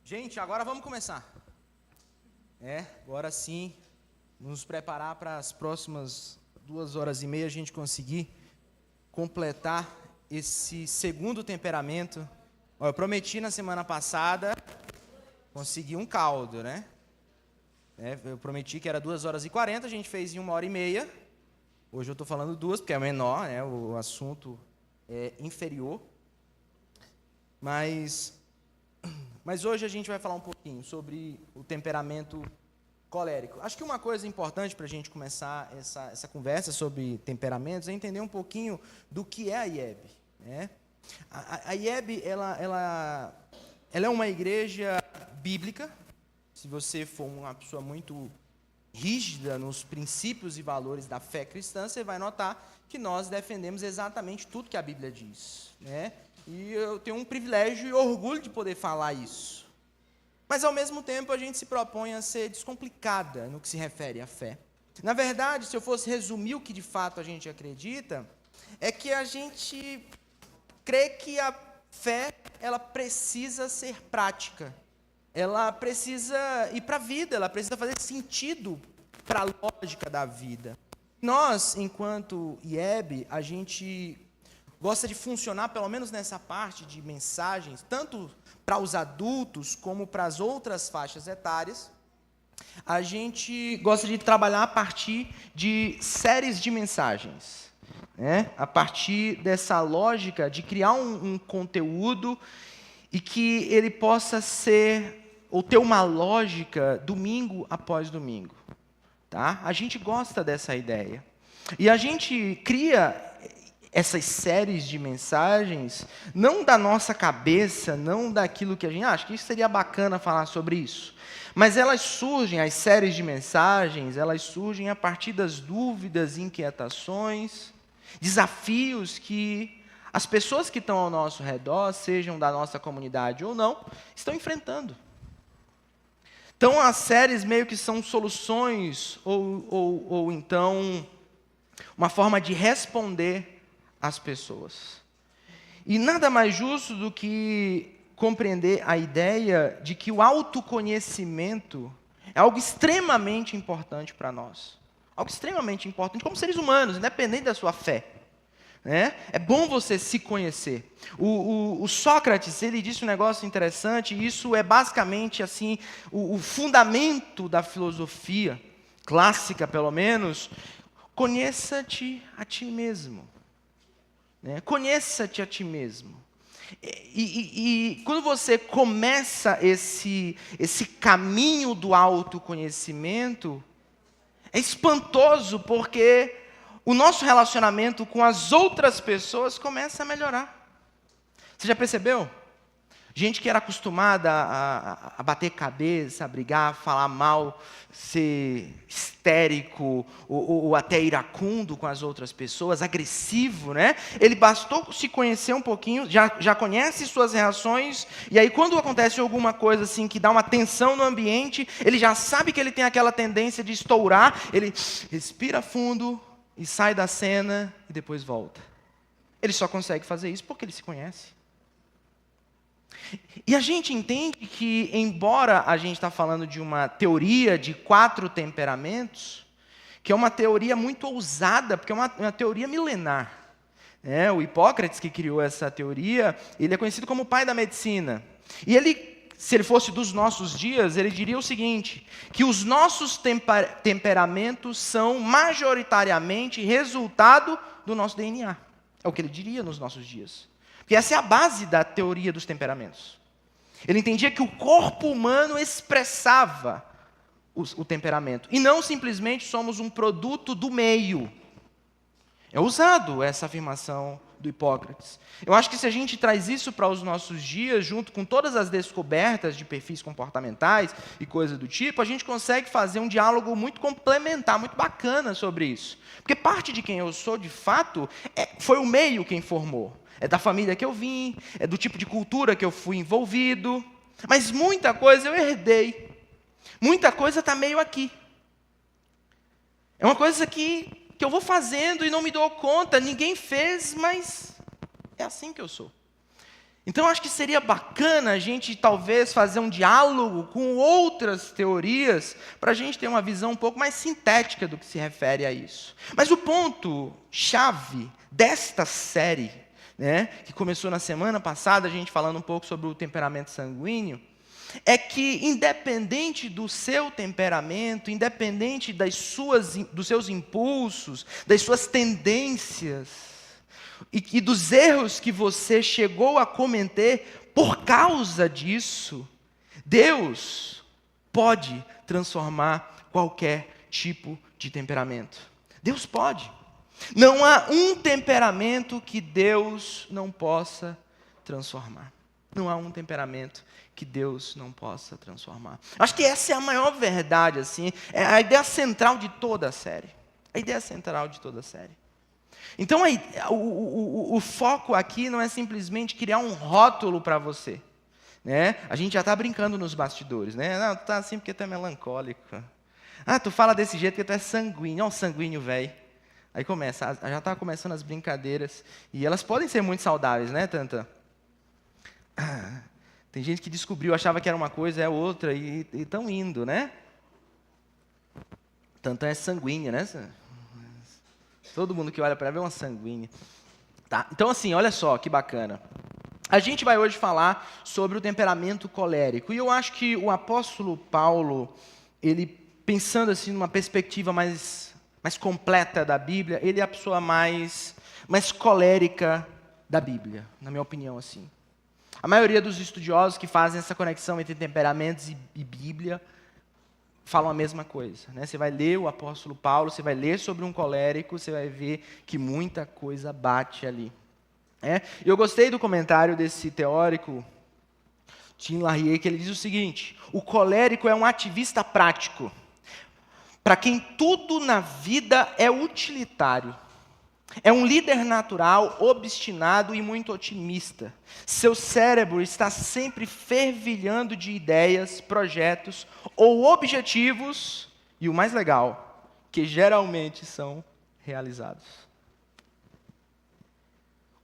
Gente, agora vamos começar. Agora sim, nos preparar para as próximas 2h30 a gente conseguir completar esse segundo temperamento. Eu prometi na semana passada conseguir um caldo, né? Eu prometi que era 2h40, a gente fez em 1h30. Hoje eu estou falando 2, porque é menor, né? O assunto é inferior. Mas hoje a gente vai falar um pouquinho sobre o temperamento colérico. Acho que uma coisa importante para a gente começar essa conversa sobre temperamentos é entender um pouquinho do que é a IEB. Né? A IEB ela é uma igreja bíblica. Se você for uma pessoa muito rígida nos princípios e valores da fé cristã, você vai notar que nós defendemos exatamente tudo que a Bíblia diz. Né? E eu tenho um privilégio e orgulho de poder falar isso. Mas, ao mesmo tempo, a gente se propõe a ser descomplicada no que se refere à fé. Na verdade, se eu fosse resumir o que de fato a gente acredita, é que a gente crê que a fé ela precisa ser prática. Ela precisa ir para a vida, ela precisa fazer sentido para a lógica da vida. Nós, enquanto IEB, a gente gosta de funcionar, pelo menos nessa parte de mensagens, tanto para os adultos como para as outras faixas etárias. A gente gosta de trabalhar a partir de séries de mensagens, né? A partir dessa lógica de criar um conteúdo e que ele possa ser, ou ter uma lógica domingo após domingo. Tá? A gente gosta dessa ideia. E a gente cria essas séries de mensagens, não da nossa cabeça, não daquilo que a gente acha que isso seria bacana falar sobre isso. Mas elas surgem, as séries de mensagens, elas surgem a partir das dúvidas, inquietações, desafios que as pessoas que estão ao nosso redor, sejam da nossa comunidade ou não, estão enfrentando. Então, as séries meio que são soluções ou então uma forma de responder às pessoas. E nada mais justo do que compreender a ideia de que o autoconhecimento é algo extremamente importante para nós. Algo extremamente importante como seres humanos, independente da sua fé. Né? É bom você se conhecer. O Sócrates, ele disse um negócio interessante, e isso é basicamente assim, o fundamento da filosofia clássica, pelo menos. Conheça-te a ti mesmo. Né? Conheça-te a ti mesmo. E quando você começa esse caminho do autoconhecimento, é espantoso, porque o nosso relacionamento com as outras pessoas começa a melhorar. Você já percebeu? Gente que era acostumada a bater cabeça, a brigar, a falar mal, ser histérico ou até iracundo com as outras pessoas, agressivo, né? Ele bastou se conhecer um pouquinho, já conhece suas reações, e aí quando acontece alguma coisa assim que dá uma tensão no ambiente, ele já sabe que ele tem aquela tendência de estourar, ele respira fundo e sai da cena e depois volta. Ele só consegue fazer isso porque ele se conhece. E a gente entende que, embora a gente está falando de uma teoria de 4 temperamentos, que é uma teoria muito ousada, porque é uma teoria milenar. O Hipócrates, que criou essa teoria, ele é conhecido como o pai da medicina. E ele, se ele fosse dos nossos dias, ele diria o seguinte, que os nossos temperamentos são majoritariamente resultado do nosso DNA. É o que ele diria nos nossos dias. Porque essa é a base da teoria dos temperamentos. Ele entendia que o corpo humano expressava o temperamento. E não simplesmente somos um produto do meio. É usado essa afirmação do Hipócrates. Eu acho que se a gente traz isso para os nossos dias, junto com todas as descobertas de perfis comportamentais e coisas do tipo, a gente consegue fazer um diálogo muito complementar, muito bacana sobre isso. Porque parte de quem eu sou, de fato, foi o meio quem formou. É da família que eu vim, é do tipo de cultura que eu fui envolvido. Mas muita coisa eu herdei. Muita coisa está meio aqui. É uma coisa que eu vou fazendo e não me dou conta. Ninguém fez, mas é assim que eu sou. Então, acho que seria bacana a gente, talvez, fazer um diálogo com outras teorias, para a gente ter uma visão um pouco mais sintética do que se refere a isso. Mas o ponto-chave desta série, né, que começou na semana passada, a gente falando um pouco sobre o temperamento sanguíneo, é que, independente do seu temperamento, independente dos seus impulsos, das suas tendências, e dos erros que você chegou a cometer por causa disso, Deus pode transformar qualquer tipo de temperamento. Deus pode. Não há um temperamento que Deus não possa transformar. Não há um temperamento que Deus não possa transformar. Acho que essa é a maior verdade, assim, é a ideia central de toda a série. A ideia central de toda a série. Então, o foco aqui não é simplesmente criar um rótulo para você. Né? A gente já está brincando nos bastidores. Né? Não, tu está assim porque tu é melancólico. Ah, tu fala desse jeito porque tu é sanguíneo. Olha o sanguíneo, velho. Aí começa, já está começando as brincadeiras. E elas podem ser muito saudáveis, né, Tanta? Tem gente que descobriu, achava que era uma coisa, é outra, e estão indo, né? Tanta é sanguínea, né? Todo mundo que olha para ela é uma sanguínea. Tá? Então, assim, olha só que bacana. A gente vai hoje falar sobre o temperamento colérico. E eu acho que o apóstolo Paulo, ele pensando assim numa perspectiva mais completa da Bíblia, ele é a pessoa mais colérica da Bíblia, na minha opinião, assim. A maioria dos estudiosos que fazem essa conexão entre temperamentos e Bíblia falam a mesma coisa. Né? Você vai ler o apóstolo Paulo, você vai ler sobre um colérico, você vai ver que muita coisa bate ali. Eu gostei do comentário desse teórico, Tim LaRier, que ele diz o seguinte: o colérico é um ativista prático, para quem tudo na vida é utilitário. É um líder natural, obstinado e muito otimista. Seu cérebro está sempre fervilhando de ideias, projetos ou objetivos, e o mais legal, que geralmente são realizados.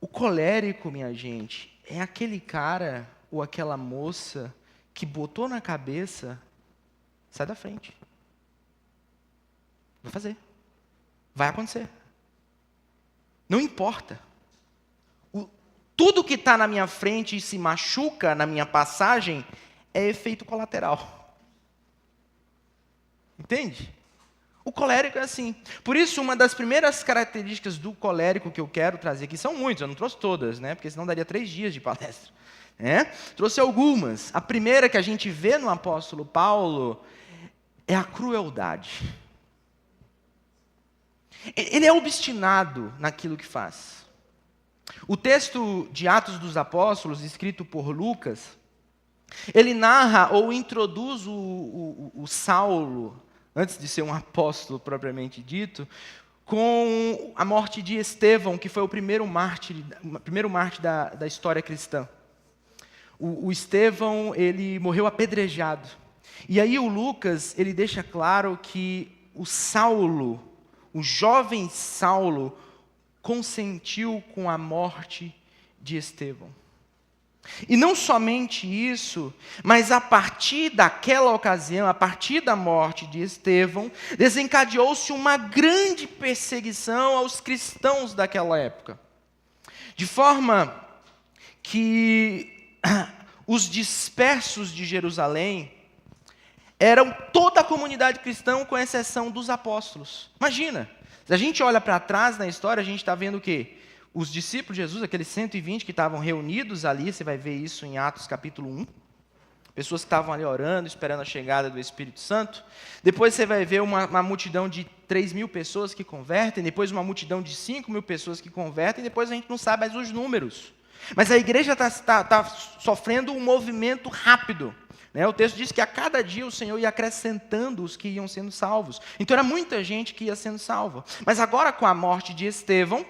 O colérico, minha gente, é aquele cara ou aquela moça que botou na cabeça, sai da frente. Vai fazer. Vai acontecer. Não importa. Tudo que está na minha frente e se machuca na minha passagem é efeito colateral. Entende? O colérico é assim. Por isso, uma das primeiras características do colérico que eu quero trazer aqui, são muitas, eu não trouxe todas, né? Porque senão daria 3 dias de palestra. Trouxe algumas. A primeira que a gente vê no apóstolo Paulo é a crueldade. Ele é obstinado naquilo que faz. O texto de Atos dos Apóstolos, escrito por Lucas, ele narra ou introduz o Saulo, antes de ser um apóstolo propriamente dito, com a morte de Estevão, que foi o primeiro mártir da história cristã. O Estevão, ele morreu apedrejado. E aí o Lucas, ele deixa claro que o Saulo, o jovem Saulo, consentiu com a morte de Estevão. E não somente isso, mas a partir daquela ocasião, a partir da morte de Estevão, desencadeou-se uma grande perseguição aos cristãos daquela época. De forma que os dispersos de Jerusalém eram toda a comunidade cristã, com exceção dos apóstolos. Imagina, se a gente olha para trás na história, a gente está vendo o quê? Os discípulos de Jesus, aqueles 120 que estavam reunidos ali, você vai ver isso em Atos capítulo 1. Pessoas que estavam ali orando, esperando a chegada do Espírito Santo. Depois você vai ver uma multidão de 3.000 pessoas que convertem, depois uma multidão de 5.000 pessoas que convertem, depois a gente não sabe mais os números. Mas a igreja está sofrendo um movimento rápido. O texto diz que a cada dia o Senhor ia acrescentando os que iam sendo salvos. Então era muita gente que ia sendo salva. Mas agora, com a morte de Estevão,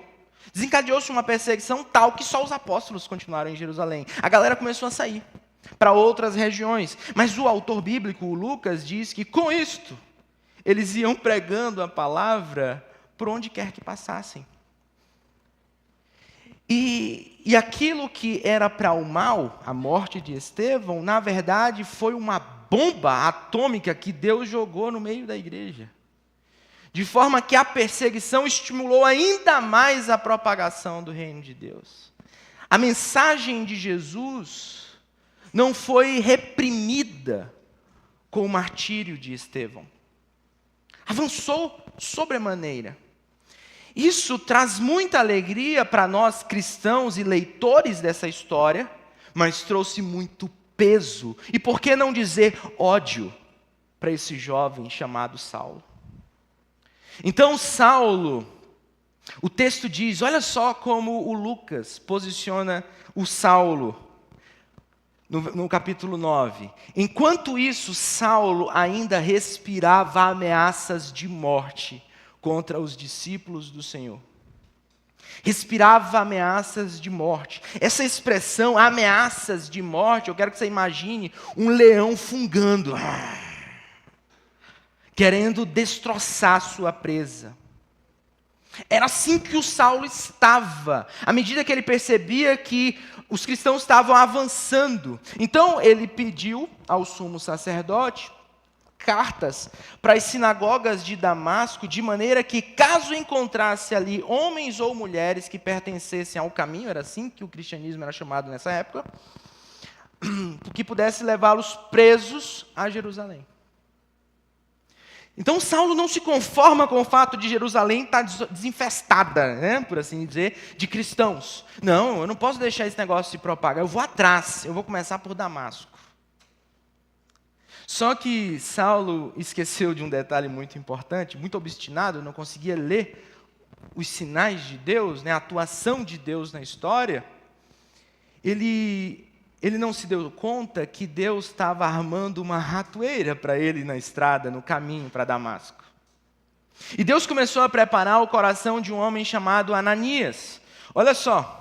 desencadeou-se uma perseguição tal que só os apóstolos continuaram em Jerusalém. A galera começou a sair para outras regiões. Mas o autor bíblico, o Lucas, diz que com isto, eles iam pregando a palavra por onde quer que passassem. E E aquilo que era para o mal, a morte de Estevão, na verdade foi uma bomba atômica que Deus jogou no meio da igreja. De forma que a perseguição estimulou ainda mais a propagação do reino de Deus. A mensagem de Jesus não foi reprimida com o martírio de Estevão. Avançou sobremaneira. Isso traz muita alegria para nós cristãos e leitores dessa história, mas trouxe muito peso, e por que não dizer ódio, para esse jovem chamado Saulo. Então Saulo, o texto diz, olha só como o Lucas posiciona o Saulo, no capítulo 9. Enquanto isso, Saulo ainda respirava ameaças de morte contra os discípulos do Senhor. Respirava ameaças de morte. Essa expressão, ameaças de morte, eu quero que você imagine um leão fungando, querendo destroçar sua presa. Era assim que o Saulo estava, à medida que ele percebia que os cristãos estavam avançando. Então ele pediu ao sumo sacerdote cartas para as sinagogas de Damasco, de maneira que, caso encontrasse ali homens ou mulheres que pertencessem ao caminho, era assim que o cristianismo era chamado nessa época, que pudesse levá-los presos a Jerusalém. Então Saulo não se conforma com o fato de Jerusalém estar desinfestada, né, por assim dizer, de cristãos. Não, eu não posso deixar esse negócio se propagar, eu vou atrás, eu vou começar por Damasco. Só que Saulo esqueceu de um detalhe muito importante, muito obstinado, não conseguia ler os sinais de Deus, né, a atuação de Deus na história. Ele não se deu conta que Deus estava armando uma ratoeira para ele na estrada, no caminho para Damasco. E Deus começou a preparar o coração de um homem chamado Ananias. Olha só.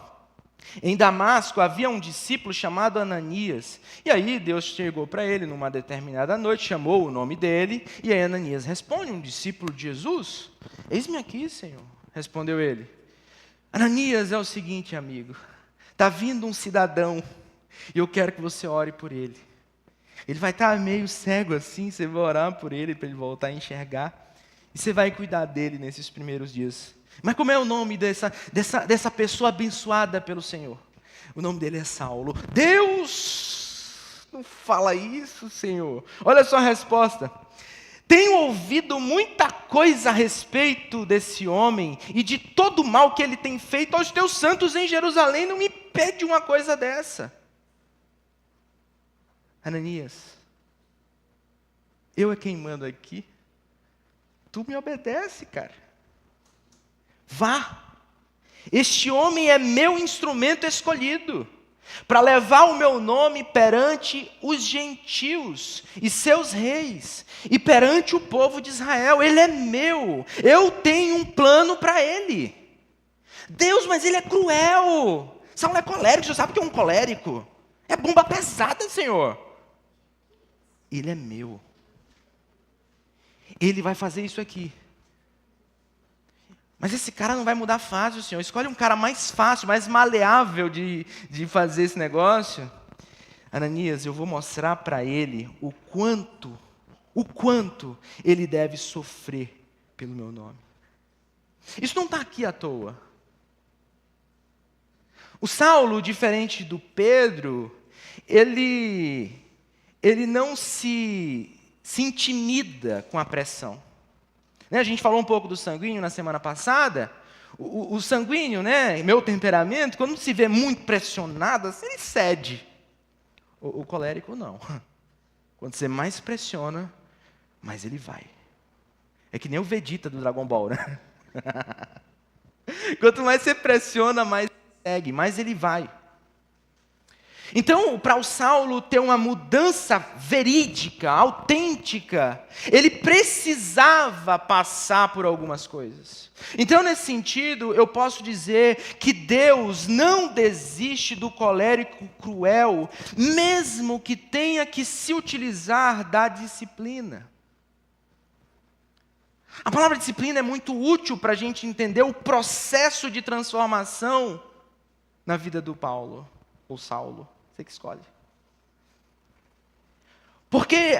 Em Damasco havia um discípulo chamado Ananias. E aí Deus chegou para ele numa determinada noite, chamou o nome dele, e aí Ananias responde, um discípulo de Jesus. Eis-me aqui, Senhor, respondeu ele. Ananias, é o seguinte, amigo, está vindo um cidadão, e eu quero que você ore por ele. Ele vai estar meio cego assim, você vai orar por ele, para ele voltar a enxergar, e você vai cuidar dele nesses primeiros dias. Mas como é o nome dessa pessoa abençoada pelo Senhor? O nome dele é Saulo. Deus, não fala isso, Senhor. Olha só a resposta. Tenho ouvido muita coisa a respeito desse homem e de todo o mal que ele tem feito aos teus santos em Jerusalém. Não me pede uma coisa dessa. Ananias, eu é quem mando aqui. Tu me obedece, cara. Vá, este homem é meu instrumento escolhido, para levar o meu nome perante os gentios e seus reis, e perante o povo de Israel. Ele é meu, eu tenho um plano para ele. Deus, mas ele é cruel. Saulo é colérico, você sabe o que é um colérico? É bomba pesada, Senhor. Ele é meu. Ele vai fazer isso aqui. Mas esse cara não vai mudar fácil, Senhor. Escolhe um cara mais fácil, mais maleável de fazer esse negócio. Ananias, eu vou mostrar para ele o quanto ele deve sofrer pelo meu nome. Isso não está aqui à toa. O Saulo, diferente do Pedro, ele não se intimida com a pressão. A gente falou um pouco do sanguíneo na semana passada. O sanguíneo, né, meu temperamento, quando se vê muito pressionado, assim, ele cede. O colérico não. Quando você mais pressiona, mais ele vai. É que nem o Vegeta do Dragon Ball, né? Quanto mais você pressiona, mais ele segue, mais ele vai. Então, para o Saulo ter uma mudança verídica, autêntica, ele precisava passar por algumas coisas. Então, nesse sentido, eu posso dizer que Deus não desiste do colérico cruel, mesmo que tenha que se utilizar da disciplina. A palavra disciplina é muito útil para a gente entender o processo de transformação na vida do Paulo, ou Saulo? Você que escolhe. Porque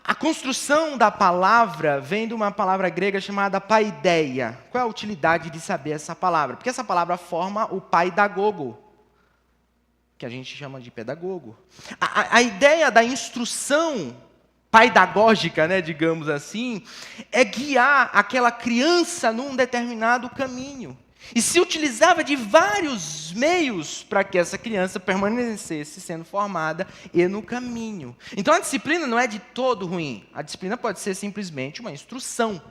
a construção da palavra vem de uma palavra grega chamada paideia. Qual é a utilidade de saber essa palavra? Porque essa palavra forma o paidagogo, que a gente chama de pedagogo. A ideia da instrução pedagógica, né, digamos assim, é guiar aquela criança num determinado caminho. E se utilizava de vários meios para que essa criança permanecesse sendo formada e no caminho. Então a disciplina não é de todo ruim. A disciplina pode ser simplesmente uma instrução,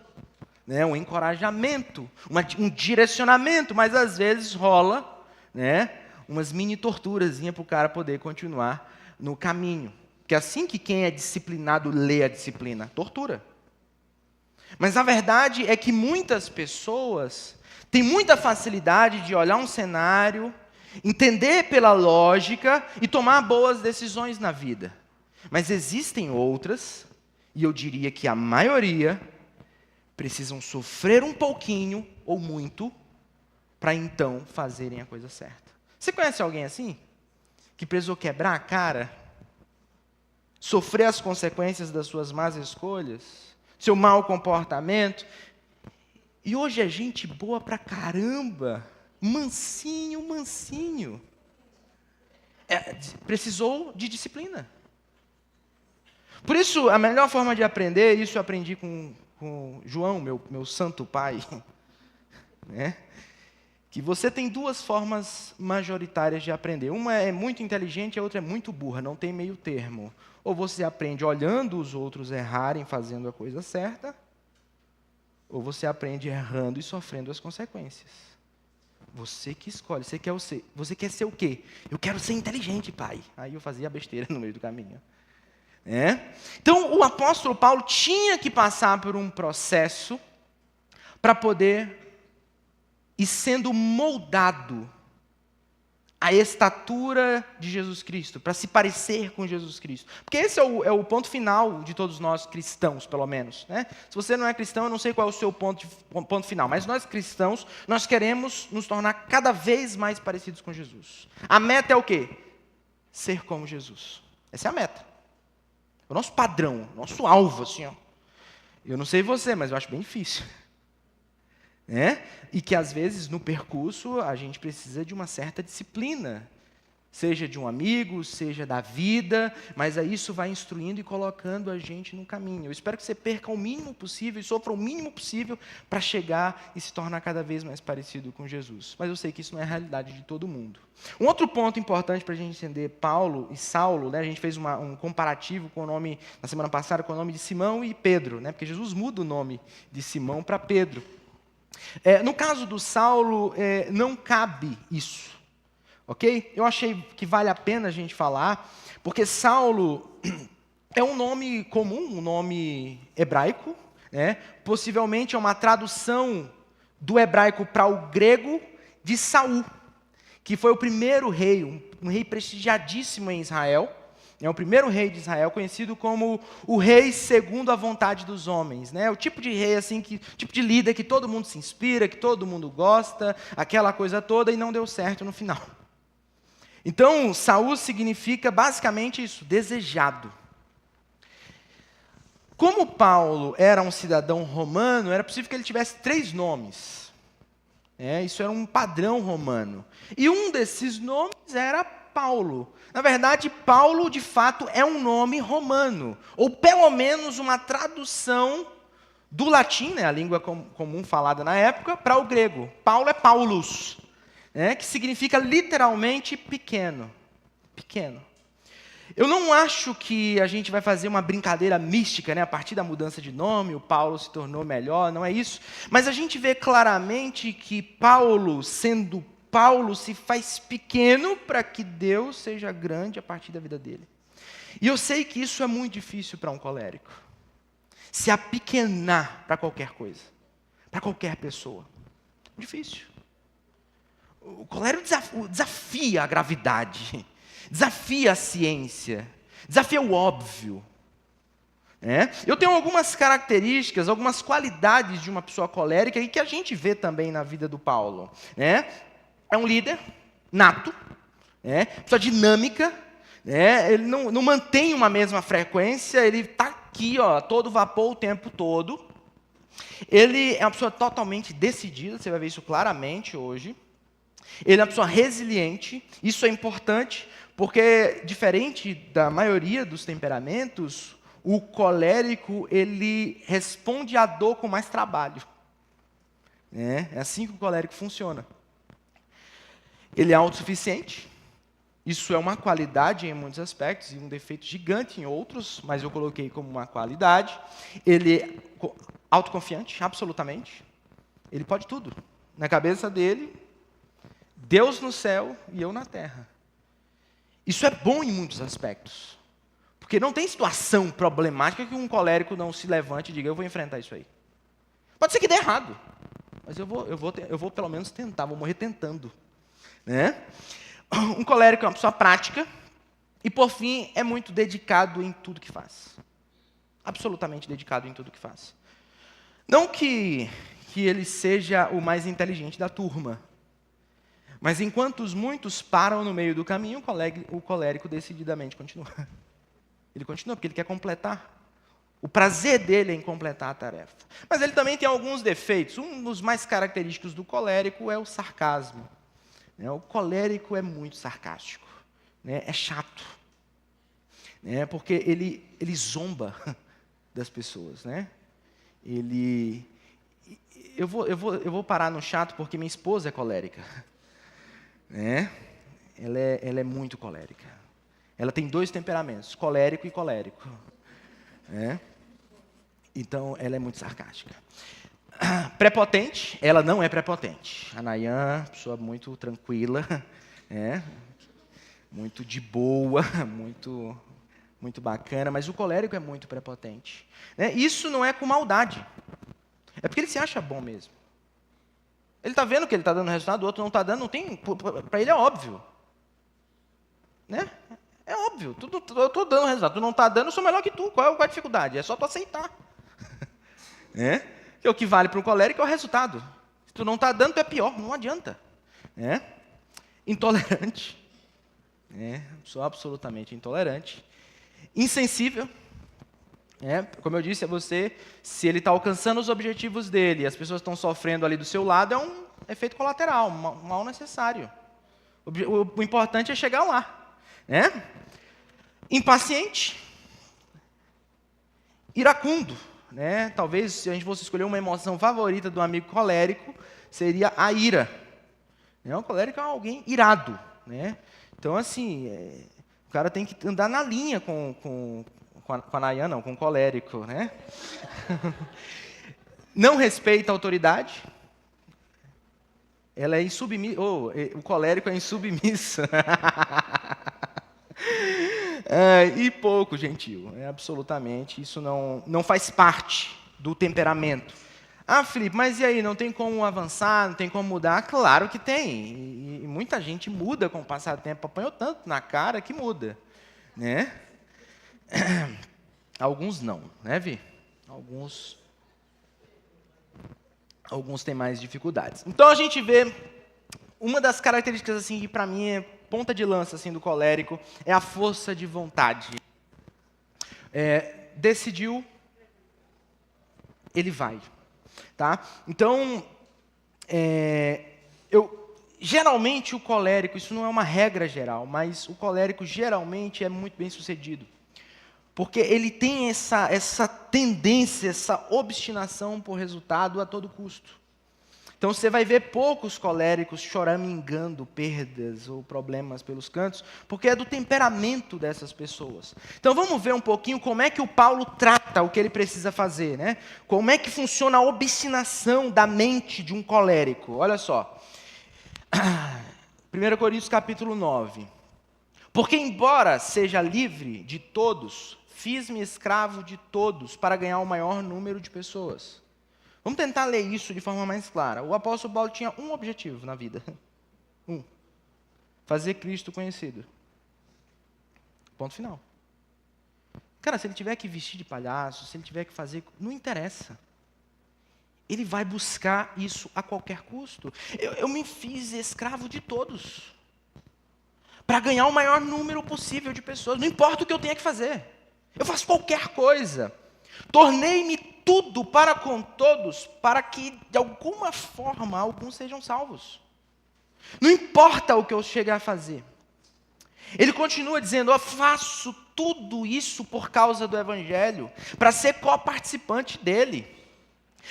né, um encorajamento, um direcionamento, mas às vezes rola, né, umas mini torturazinhas para o cara poder continuar no caminho. Porque é assim que quem é disciplinado lê a disciplina, tortura. Mas a verdade é que muitas pessoas têm muita facilidade de olhar um cenário, entender pela lógica e tomar boas decisões na vida. Mas existem outras, e eu diria que a maioria, precisam sofrer um pouquinho ou muito para então fazerem a coisa certa. Você conhece alguém assim? Que precisou quebrar a cara? Sofrer as consequências das suas más escolhas? Seu mau comportamento? E hoje é gente boa pra caramba. Mansinho, mansinho. Precisou de disciplina. Por isso, a melhor forma de aprender, isso eu aprendi com João, meu santo pai, né? Que você tem duas formas majoritárias de aprender. Uma é muito inteligente, a outra é muito burra, não tem meio termo. Ou você aprende olhando os outros errarem, fazendo a coisa certa, ou você aprende errando e sofrendo as consequências. Você que escolhe. Você quer ser o quê? Eu quero ser inteligente, pai. Aí eu fazia besteira no meio do caminho. Então, o apóstolo Paulo tinha que passar por um processo para poder ir sendo moldado à estatura de Jesus Cristo, para se parecer com Jesus Cristo. Porque esse é o ponto final de todos nós cristãos, pelo menos. Né? Se você não é cristão, eu não sei qual é o seu ponto final, mas nós cristãos, nós queremos nos tornar cada vez mais parecidos com Jesus. A meta é o quê? Ser como Jesus. Essa é a meta. O nosso padrão, o nosso alvo, assim, ó. Eu não sei você, mas eu acho bem difícil. E que às vezes no percurso a gente precisa de uma certa disciplina, seja de um amigo, seja da vida, mas aí isso vai instruindo e colocando a gente no caminho. Eu espero que você perca o mínimo possível e sofra o mínimo possível para chegar e se tornar cada vez mais parecido com Jesus. Mas eu sei que isso não é a realidade de todo mundo. Um outro ponto importante para a gente entender Paulo e Saulo, né, a gente fez um comparativo com o nome, na semana passada, com o nome de Simão e Pedro, né, porque Jesus muda o nome de Simão para Pedro. No caso do Saulo, não cabe isso. Ok? Eu achei que vale a pena a gente falar, porque Saulo é um nome comum, um nome hebraico, né? Possivelmente é uma tradução do hebraico para o grego de Saul, que foi o primeiro rei, um rei prestigiadíssimo em Israel. É o primeiro rei de Israel, conhecido como o rei segundo a vontade dos homens. Né? O tipo de rei, assim, tipo de líder que todo mundo se inspira, que todo mundo gosta, aquela coisa toda, e não deu certo no final. Então, Saul significa basicamente isso, desejado. Como Paulo era um cidadão romano, era possível que ele tivesse 3 nomes. Isso era um padrão romano. E um desses nomes era Paulo. Na verdade, Paulo, de fato, é um nome romano, ou pelo menos uma tradução do latim, né, a língua comum falada na época, para o grego. Paulo é Paulus, que significa literalmente pequeno. Pequeno. Eu não acho que a gente vai fazer uma brincadeira mística, né, a partir da mudança de nome, o Paulo se tornou melhor, não é isso. Mas a gente vê claramente que Paulo, sendo Paulo, se faz pequeno para que Deus seja grande a partir da vida dele. E eu sei que isso é muito difícil para um colérico. Se apequenar para qualquer coisa, para qualquer pessoa. Difícil. O colérico desafia a gravidade, desafia a ciência, desafia o óbvio. Eu tenho algumas características, algumas qualidades de uma pessoa colérica e que a gente vê também na vida do Paulo. É um líder nato, né? Pessoa dinâmica, né? Ele não mantém uma mesma frequência, ele está aqui, ó, todo vapor o tempo todo. Ele é uma pessoa totalmente decidida, você vai ver isso claramente hoje. Ele é uma pessoa resiliente, isso é importante, porque, diferente da maioria dos temperamentos, o colérico, ele responde à dor com mais trabalho. É assim que o colérico funciona. Ele é autossuficiente, isso é uma qualidade em muitos aspectos, e um defeito gigante em outros, mas eu coloquei como uma qualidade. Ele é autoconfiante, absolutamente. Ele pode tudo. Na cabeça dele, Deus no céu e eu na terra. Isso é bom em muitos aspectos. Porque não tem situação problemática que um colérico não se levante e diga, eu vou enfrentar isso aí. Pode ser que dê errado, mas eu vou pelo menos tentar, vou morrer tentando. Né? Um colérico é uma pessoa prática e, por fim, é muito dedicado em tudo que faz. Absolutamente dedicado em tudo que faz. Não que ele seja o mais inteligente da turma, mas enquanto os muitos param no meio do caminho, o colérico decididamente continua. Ele continua porque ele quer completar. O prazer dele é em completar a tarefa. Mas ele também tem alguns defeitos. Um dos mais característicos do colérico é o sarcasmo. O colérico é muito sarcástico. É chato. Porque ele zomba das pessoas. Eu vou parar no chato porque minha esposa é colérica. Ela é muito colérica. Ela tem 2 temperamentos, colérico e colérico. Então, ela é muito sarcástica. Prepotente, ela não é prepotente. A Nayan, pessoa muito tranquila, muito de boa, muito bacana, mas o colérico é muito prepotente. Isso não é com maldade. É porque ele se acha bom mesmo. Ele está vendo que ele está dando resultado, o outro não está dando, não tem. Para ele é óbvio. É óbvio. Eu estou dando resultado, tu não está dando, eu sou melhor que tu. Qual é a dificuldade? É só tu aceitar. Que o que vale para um colérico é o resultado. Se tu não está dando, tu é pior, não adianta. Intolerante. Sou absolutamente intolerante. Insensível. Como eu disse a você, se ele está alcançando os objetivos dele e as pessoas estão sofrendo ali do seu lado, é um efeito colateral, um mal necessário. O importante é chegar lá. Impaciente. Iracundo. Talvez, se a gente fosse escolher uma emoção favorita do amigo colérico, seria a ira. O colérico é alguém irado. Então, assim, o cara tem que andar na linha com a Nayan, não, com o colérico. Não respeita a autoridade. Ela é insubmissa. O colérico é insubmisso. E pouco gentil. Absolutamente. Isso não faz parte do temperamento. Ah, Felipe, mas e aí? Não tem como avançar? Não tem como mudar? Claro que tem. E muita gente muda com o passar do tempo. Apanhou tanto na cara que muda. Alguns não, Vi? Alguns têm mais dificuldades. Então, a gente vê uma das características assim, que, para mim, é ponta de lança assim, do colérico, é a força de vontade. Decidiu, ele vai. Tá? Então, geralmente o colérico, isso não é uma regra geral, mas o colérico geralmente é muito bem sucedido. Porque ele tem essa tendência, essa obstinação por resultado a todo custo. Então, você vai ver poucos coléricos choramingando perdas ou problemas pelos cantos, porque é do temperamento dessas pessoas. Então, vamos ver um pouquinho como é que o Paulo trata o que ele precisa fazer. Como é que funciona a obstinação da mente de um colérico. Olha só. 1 Coríntios capítulo 9. Porque, embora seja livre de todos, fiz-me escravo de todos para ganhar o maior número de pessoas. Vamos tentar ler isso de forma mais clara. O apóstolo Paulo tinha um objetivo na vida. Fazer Cristo conhecido. Ponto final. Cara, se ele tiver que vestir de palhaço, se ele tiver que fazer... Não interessa. Ele vai buscar isso a qualquer custo. Eu me fiz escravo de todos. para ganhar o maior número possível de pessoas. Não importa o que eu tenha que fazer. Eu faço qualquer coisa. Tornei-me tudo para com todos, para que, de alguma forma, alguns sejam salvos. Não importa o que eu chegar a fazer. Ele continua dizendo, eu faço tudo isso por causa do Evangelho, para ser coparticipante dele.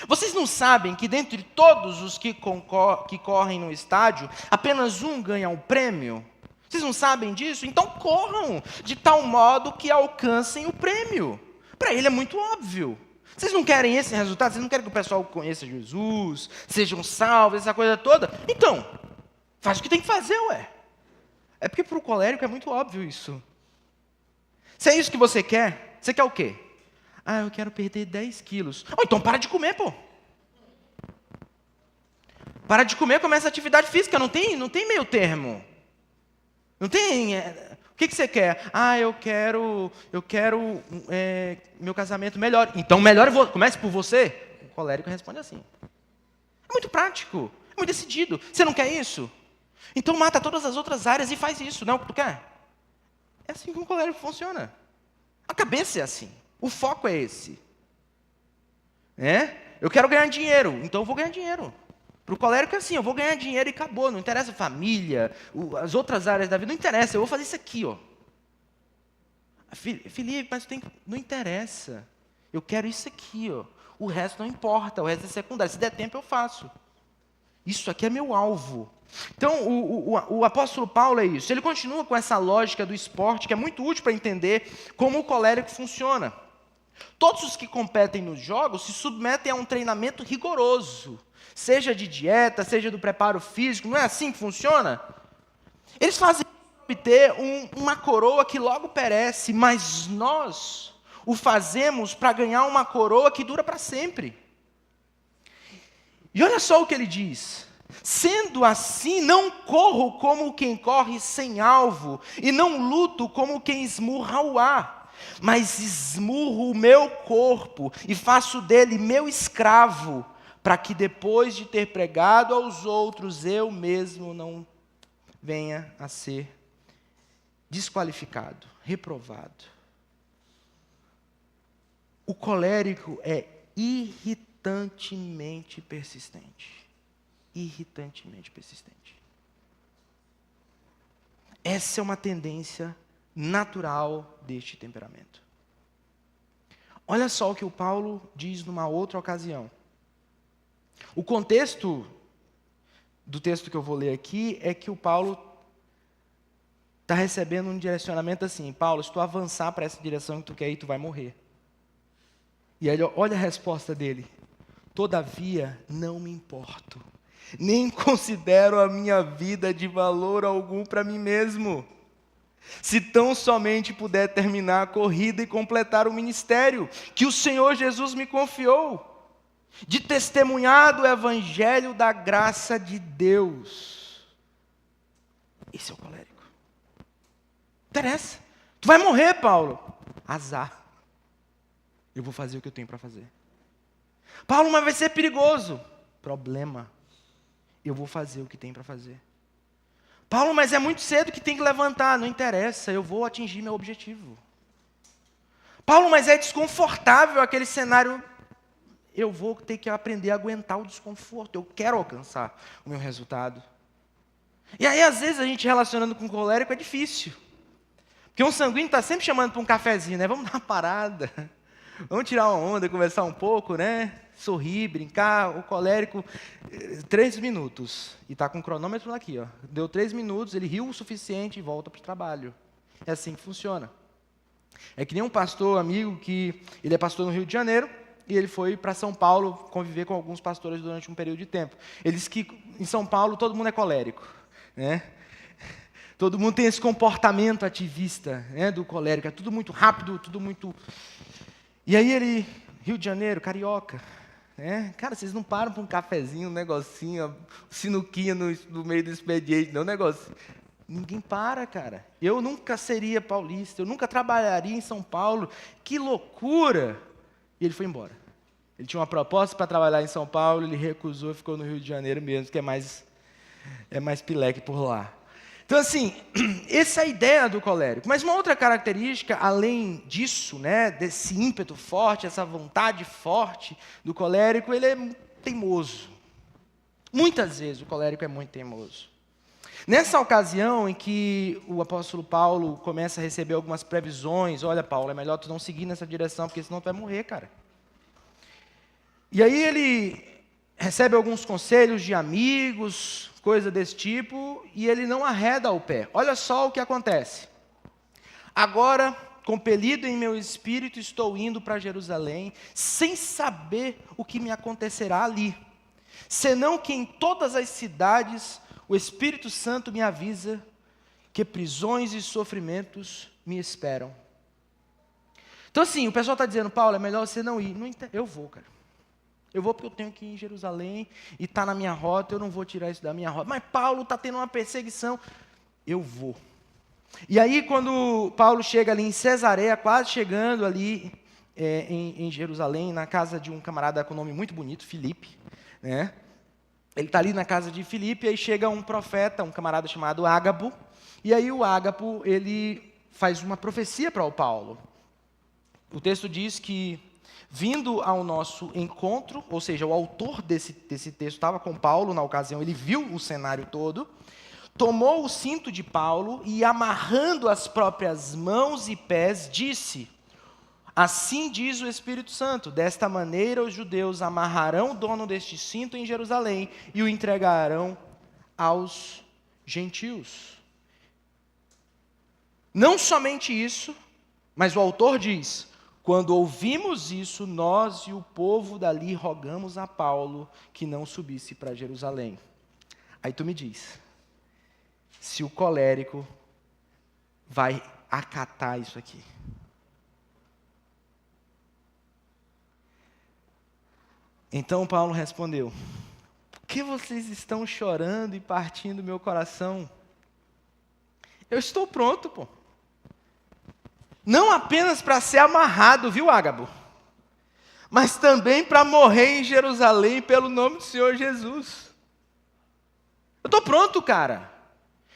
Vocês não sabem que dentre todos os que correm no estádio, apenas um ganha um prêmio? Vocês não sabem disso? Então corram de tal modo que alcancem o prêmio. Para ele é muito óbvio. Vocês não querem esse resultado? Vocês não querem que o pessoal conheça Jesus, sejam salvos, essa coisa toda? Então, faz o que tem que fazer, ué. É porque para o colérico é muito óbvio isso. Se é isso que você quer o quê? Ah, eu quero perder 10 quilos. Oh, então para de comer, pô. Para de comer, começa a atividade física. Não tem meio termo. Não tem... O que você quer? Ah, eu quero meu casamento melhor. Então melhor, comece por você. O colérico responde assim. É muito prático, é muito decidido. Você não quer isso? Então mata todas as outras áreas e faz isso, não é o que tu quer? É assim que o colérico funciona. A cabeça é assim, o foco é esse. Eu quero ganhar dinheiro, então eu vou ganhar dinheiro. Para o colérico é assim, eu vou ganhar dinheiro e acabou. Não interessa a família, as outras áreas da vida, não interessa, eu vou fazer isso aqui. Ó. Felipe, mas não interessa. Eu quero isso aqui. Ó. O resto não importa, o resto é secundário. Se der tempo, eu faço. Isso aqui é meu alvo. Então, o apóstolo Paulo é isso. Ele continua com essa lógica do esporte, que é muito útil para entender como o colérico funciona. Todos os que competem nos jogos se submetem a um treinamento rigoroso. Seja de dieta, seja do preparo físico, não é assim que funciona? Eles fazem para obter uma coroa que logo perece, mas nós o fazemos para ganhar uma coroa que dura para sempre. E olha só o que ele diz. Sendo assim, não corro como quem corre sem alvo, e não luto como quem esmurra o ar, mas esmurro o meu corpo e faço dele meu escravo, para que depois de ter pregado aos outros, eu mesmo não venha a ser desqualificado, reprovado. O colérico é irritantemente persistente. Irritantemente persistente. Essa é uma tendência natural deste temperamento. Olha só o que o Paulo diz numa outra ocasião. O contexto do texto que eu vou ler aqui é que o Paulo está recebendo um direcionamento assim: Paulo, se tu avançar para essa direção que tu quer ir, tu vai morrer. E aí, olha a resposta dele: todavia não me importo, nem considero a minha vida de valor algum para mim mesmo, se tão somente puder terminar a corrida e completar o ministério que o Senhor Jesus me confiou, de testemunhar do evangelho da graça de Deus. Esse é o colérico. Interessa. Tu vai morrer, Paulo. Azar. Eu vou fazer o que eu tenho para fazer. Paulo, mas vai ser perigoso. Problema. Eu vou fazer o que tem para fazer. Paulo, mas é muito cedo que tem que levantar. Não interessa, eu vou atingir meu objetivo. Paulo, mas é desconfortável aquele cenário. Eu vou ter que aprender a aguentar o desconforto. Eu quero alcançar o meu resultado. E aí, às vezes, a gente relacionando com o colérico é difícil. Porque um sanguíneo está sempre chamando para um cafezinho, né? Vamos dar uma parada. Vamos tirar uma onda, conversar um pouco, né? Sorrir, brincar. O colérico, 3 minutos. E está com o cronômetro aqui, ó. Deu 3 minutos, ele riu o suficiente e volta para o trabalho. É assim que funciona. É que nem um pastor amigo que... Ele é pastor no Rio de Janeiro. E ele foi para São Paulo conviver com alguns pastores durante um período de tempo. Ele disse que em São Paulo todo mundo é colérico, né? Todo mundo tem esse comportamento ativista, né, do colérico. É tudo muito rápido, tudo muito... E aí ele, Rio de Janeiro, carioca, né? Cara, vocês não param para um cafezinho, um negocinho, sinuquinha no meio do expediente, não, um negócio. Ninguém para, cara. Eu nunca seria paulista, eu nunca trabalharia em São Paulo. Que loucura! E ele foi embora. Ele tinha uma proposta para trabalhar em São Paulo, ele recusou e ficou no Rio de Janeiro mesmo, que é mais pileque por lá. Então, assim, essa é a ideia do colérico. Mas uma outra característica, além disso, né, desse ímpeto forte, essa vontade forte do colérico, ele é teimoso. Muitas vezes o colérico é muito teimoso. Nessa ocasião em que o apóstolo Paulo começa a receber algumas previsões, olha, Paulo, é melhor tu não seguir nessa direção, porque senão tu vai morrer, cara. E aí ele recebe alguns conselhos de amigos, coisa desse tipo, e ele não arreda o pé. Olha só o que acontece. Agora, compelido em meu espírito, estou indo para Jerusalém, sem saber o que me acontecerá ali, senão que em todas as cidades o Espírito Santo me avisa que prisões e sofrimentos me esperam. Então assim, o pessoal está dizendo, Paulo, é melhor você não ir. Não, eu vou, cara. Eu vou porque eu tenho que ir em Jerusalém e está na minha rota, eu não vou tirar isso da minha rota. Mas Paulo está tendo uma perseguição. Eu vou. E aí quando Paulo chega ali em Cesareia, quase chegando ali em Jerusalém, na casa de um camarada com nome muito bonito, Filipe, né? Ele está ali na casa de Filipe, e aí chega um profeta, um camarada chamado Ágabo, e aí o Ágabo, ele faz uma profecia para o Paulo. O texto diz que, vindo ao nosso encontro, ou seja, o autor desse texto estava com Paulo na ocasião, ele viu o cenário todo, tomou o cinto de Paulo e, amarrando as próprias mãos e pés, disse: assim diz o Espírito Santo, desta maneira os judeus amarrarão o dono deste cinto em Jerusalém e o entregarão aos gentios. Não somente isso, mas o autor diz: quando ouvimos isso, nós e o povo dali rogamos a Paulo que não subisse para Jerusalém. Aí tu me diz, se o colérico vai acatar isso aqui. Então Paulo respondeu: por que vocês estão chorando e partindo meu coração? Eu estou pronto, pô. Não apenas para ser amarrado, viu, Ágabo? Mas também para morrer em Jerusalém pelo nome do Senhor Jesus. Eu estou pronto, cara.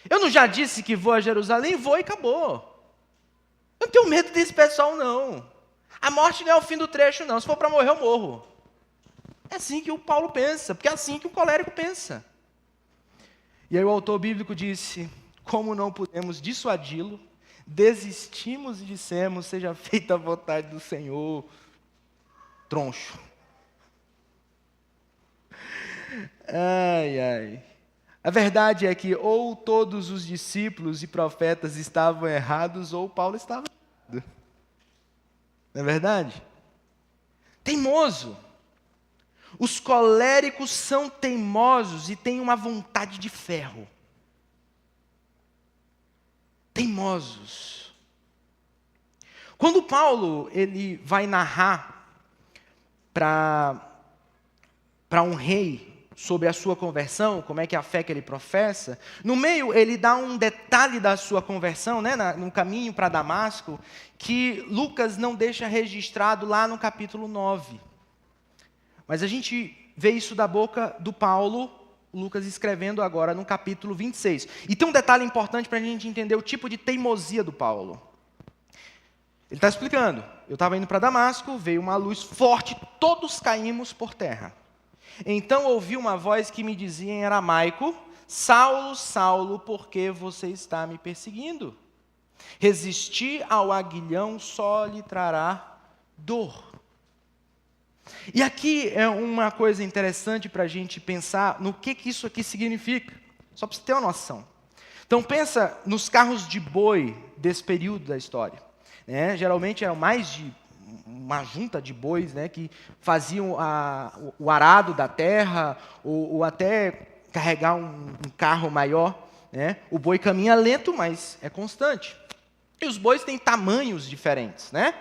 Eu não já disse que vou a Jerusalém? Vou e acabou. Eu não tenho medo desse pessoal, não. A morte não é o fim do trecho, não. Se for para morrer, eu morro. É assim que o Paulo pensa, porque é assim que o colérico pensa. E aí o autor bíblico disse: como não pudemos dissuadi-lo, desistimos e dissemos, seja feita a vontade do Senhor. Troncho. Ai, ai. A verdade é que ou todos os discípulos e profetas estavam errados, ou Paulo estava errado. Não é verdade? Teimoso. Os coléricos são teimosos e têm uma vontade de ferro. Teimosos. Quando Paulo ele vai narrar para um rei sobre a sua conversão, como é que é a fé que ele professa, no meio ele dá um detalhe da sua conversão, né, no caminho para Damasco, que Lucas não deixa registrado lá no capítulo 9. Mas a gente vê isso da boca do Paulo, Lucas escrevendo agora no capítulo 26. E tem um detalhe importante para a gente entender o tipo de teimosia do Paulo. Ele está explicando: eu estava indo para Damasco, veio uma luz forte, todos caímos por terra. Então ouvi uma voz que me dizia em aramaico: Saulo, Saulo, por que você está me perseguindo? Resistir ao aguilhão só lhe trará dor. E aqui é uma coisa interessante para a gente pensar no que isso aqui significa, só para você ter uma noção. Então pensa nos carros de boi desse período da história. Né? Geralmente eram mais de uma junta de bois, né, que faziam o arado da terra, ou até carregar um carro maior. Né? O boi caminha lento, mas é constante. E os bois têm tamanhos diferentes, né?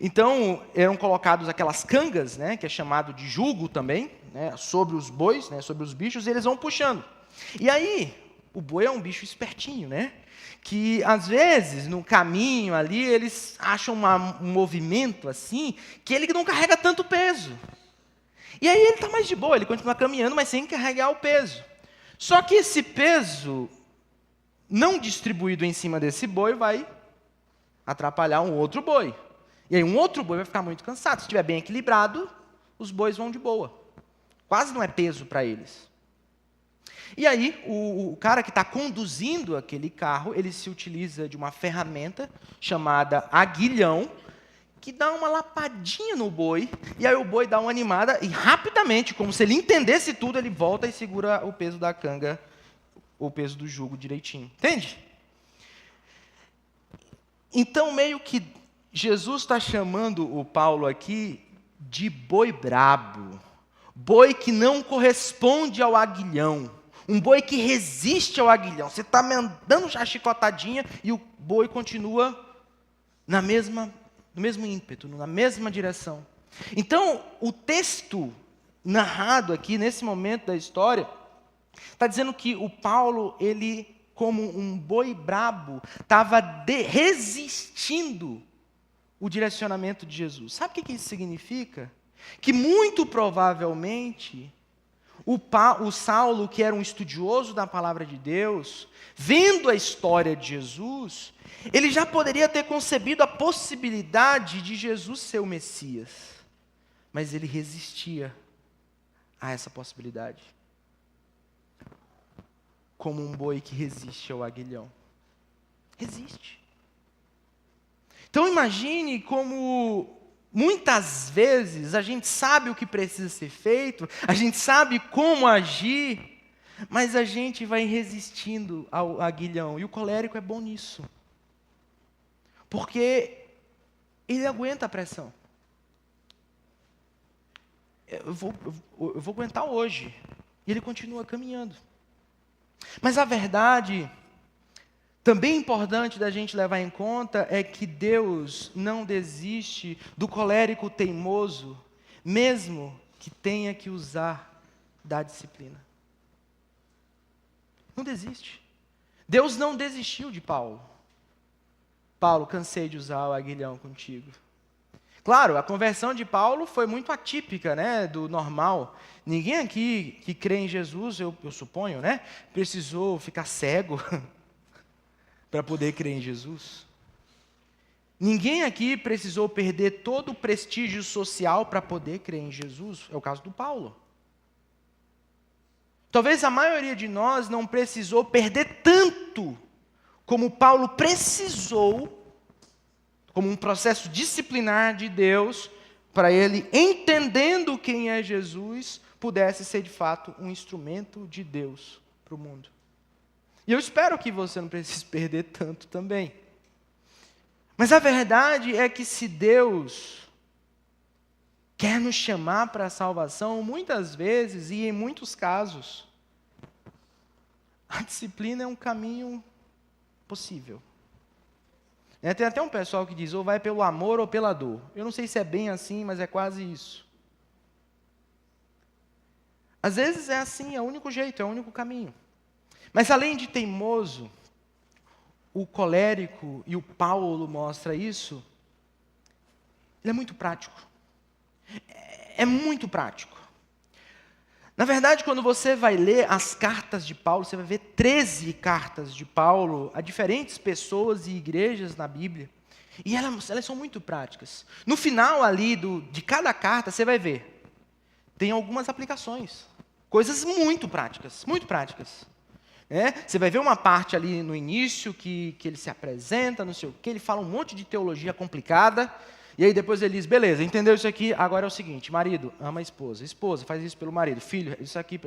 Então, eram colocados aquelas cangas, né, que é chamado de jugo também, né, sobre os bois, né, sobre os bichos, e eles vão puxando. E aí, o boi é um bicho espertinho, né? Que, às vezes, no caminho ali, eles acham um movimento assim, que ele não carrega tanto peso. E aí ele está mais de boa, ele continua caminhando, mas sem carregar o peso. Só que esse peso não distribuído em cima desse boi vai atrapalhar um outro boi. E aí um outro boi vai ficar muito cansado. Se estiver bem equilibrado, os bois vão de boa. Quase não é peso para eles. E aí o cara que está conduzindo aquele carro, ele se utiliza de uma ferramenta chamada aguilhão, que dá uma lapadinha no boi, e aí o boi dá uma animada, e rapidamente, como se ele entendesse tudo, ele volta e segura o peso da canga, o peso do jugo direitinho. Entende? Então, meio que Jesus está chamando o Paulo aqui de boi brabo, boi que não corresponde ao aguilhão, um boi que resiste ao aguilhão. Você está dando a chicotadinha e o boi continua no mesmo ímpeto, na mesma direção. Então, o texto narrado aqui, nesse momento da história, está dizendo que o Paulo, ele, como um boi brabo, estava resistindo o direcionamento de Jesus. Sabe o que isso significa? Que muito provavelmente o Saulo, que era um estudioso da palavra de Deus, vendo a história de Jesus, ele já poderia ter concebido a possibilidade de Jesus ser o Messias, mas ele resistia a essa possibilidade, como um boi que resiste ao aguilhão. Resiste. Então imagine como muitas vezes a gente sabe o que precisa ser feito, a gente sabe como agir, mas a gente vai resistindo ao aguilhão. E o colérico é bom nisso. Porque ele aguenta a pressão. Eu vou aguentar hoje. E ele continua caminhando. Mas a verdade, também importante da gente levar em conta, é que Deus não desiste do colérico teimoso, mesmo que tenha que usar da disciplina. Não desiste. Deus não desistiu de Paulo. Paulo, cansei de usar o aguilhão contigo. Claro, a conversão de Paulo foi muito atípica, né, do normal. Ninguém aqui que crê em Jesus, eu suponho, né, precisou ficar cego para poder crer em Jesus. Ninguém aqui precisou perder todo o prestígio social para poder crer em Jesus. É o caso do Paulo. Talvez a maioria de nós não precisou perder tanto como Paulo precisou, como um processo disciplinar de Deus, para ele, entendendo quem é Jesus, pudesse ser de fato um instrumento de Deus para o mundo. E eu espero que você não precise perder tanto também. Mas a verdade é que se Deus quer nos chamar para a salvação, muitas vezes e em muitos casos, a disciplina é um caminho possível. Tem até um pessoal que diz, ou vai pelo amor ou pela dor. Eu não sei se é bem assim, mas é quase isso. Às vezes é assim, é o único jeito, é o único caminho. Mas além de teimoso, o colérico, e o Paulo mostra isso, ele é muito prático. É muito prático. Na verdade, quando você vai ler as cartas de Paulo, você vai ver 13 cartas de Paulo a diferentes pessoas e igrejas na Bíblia. E elas são muito práticas. No final ali de cada carta, você vai ver, tem algumas aplicações. Coisas muito práticas, muito práticas. Você vai ver uma parte ali no início que ele se apresenta, não sei o quê, ele fala um monte de teologia complicada, e aí depois ele diz, beleza, entendeu isso aqui? Agora é o seguinte, marido, ama a esposa. Esposa, faz isso pelo marido. Filho, isso aqui,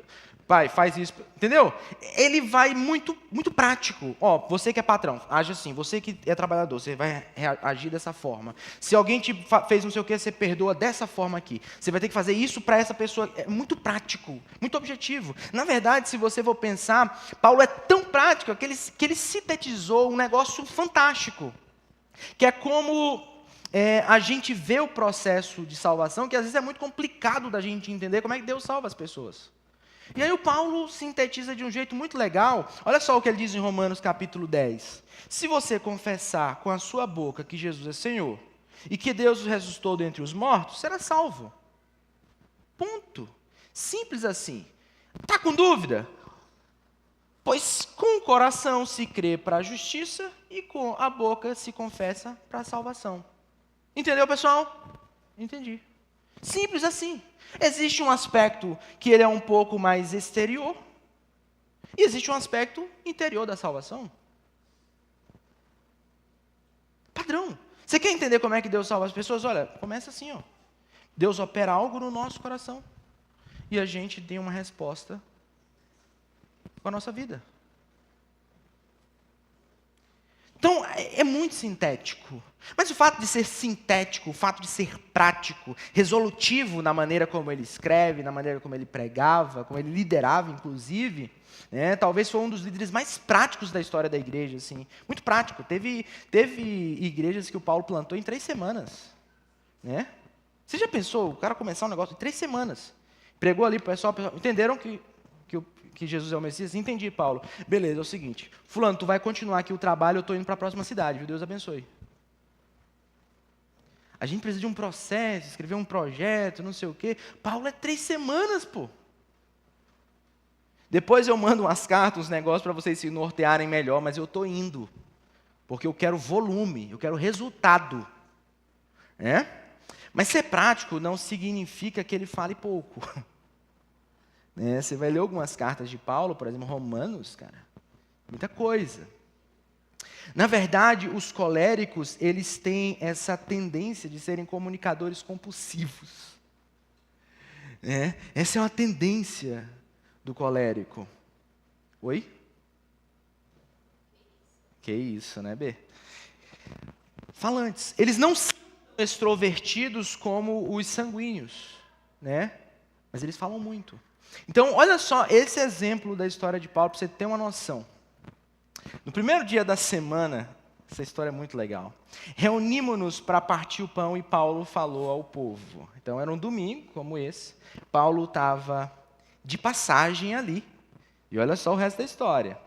pai, faz isso. Entendeu? Ele vai muito, muito prático. Você que é patrão, age assim. Você que é trabalhador, você vai agir dessa forma. Se alguém te fez não sei o que, você perdoa dessa forma aqui. Você vai ter que fazer isso para essa pessoa. É muito prático, muito objetivo. Na verdade, se você for pensar, Paulo é tão prático que ele sintetizou um negócio fantástico. Que é como... a gente vê o processo de salvação, que às vezes é muito complicado da gente entender como é que Deus salva as pessoas. E aí o Paulo sintetiza de um jeito muito legal. Olha só o que ele diz em Romanos capítulo 10. Se você confessar com a sua boca que Jesus é Senhor, e que Deus o ressuscitou dentre os mortos, será salvo. Ponto. Simples assim. Está com dúvida? Pois com o coração se crê para a justiça e com a boca se confessa para a salvação. Entendeu, pessoal? Entendi. Simples assim. Existe um aspecto que ele é um pouco mais exterior e existe um aspecto interior da salvação. Padrão. Você quer entender como é que Deus salva as pessoas? Olha, começa assim, ó. Deus opera algo no nosso coração e a gente tem uma resposta com a nossa vida. Então, é muito sintético. Mas o fato de ser sintético, o fato de ser prático, resolutivo na maneira como ele escreve, na maneira como ele pregava, como ele liderava, inclusive, né, talvez foi um dos líderes mais práticos da história da igreja. Assim, muito prático. Teve igrejas que o Paulo plantou em 3 semanas. Né? Você já pensou, o cara começar um negócio em 3 semanas? Pregou ali para o pessoal, entenderam que Jesus é o Messias? Entendi, Paulo. Beleza, é o seguinte, fulano, tu vai continuar aqui o trabalho, eu estou indo para a próxima cidade, viu? Deus abençoe. A gente precisa de um processo, escrever um projeto, não sei o quê. Paulo é 3 semanas, pô. Depois eu mando umas cartas, uns negócios para vocês se nortearem melhor, mas eu estou indo. Porque eu quero volume, eu quero resultado. Né? Mas ser prático não significa que ele fale pouco. Né? Você vai ler algumas cartas de Paulo, por exemplo, Romanos, cara, muita coisa. Na verdade, os coléricos, eles têm essa tendência de serem comunicadores compulsivos. Né? Essa é uma tendência do colérico. Oi? Que isso, né, B? Falantes. Eles não são extrovertidos como os sanguíneos, né? Mas eles falam muito. Então, olha só esse exemplo da história de Paulo, para você ter uma noção. No primeiro dia da semana, essa história é muito legal, reunimos-nos para partir o pão e Paulo falou ao povo. Então, era um domingo, como esse, Paulo estava de passagem ali, e olha só o resto da história.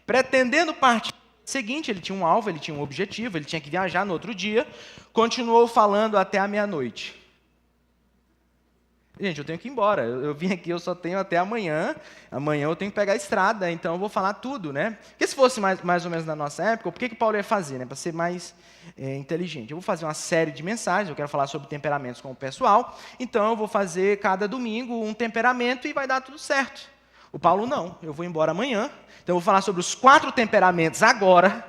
Pretendendo partir no seguinte, ele tinha um alvo, ele tinha um objetivo, ele tinha que viajar no outro dia, continuou falando até a meia-noite. Gente, eu tenho que ir embora, eu vim aqui, eu só tenho até amanhã eu tenho que pegar a estrada, então eu vou falar tudo, né? Porque se fosse mais ou menos na nossa época, por que Paulo ia fazer, né? Para ser mais inteligente. Eu vou fazer uma série de mensagens, eu quero falar sobre temperamentos com o pessoal, então eu vou fazer cada domingo um temperamento e vai dar tudo certo. O Paulo não, eu vou embora amanhã, então eu vou falar sobre os 4 temperamentos agora,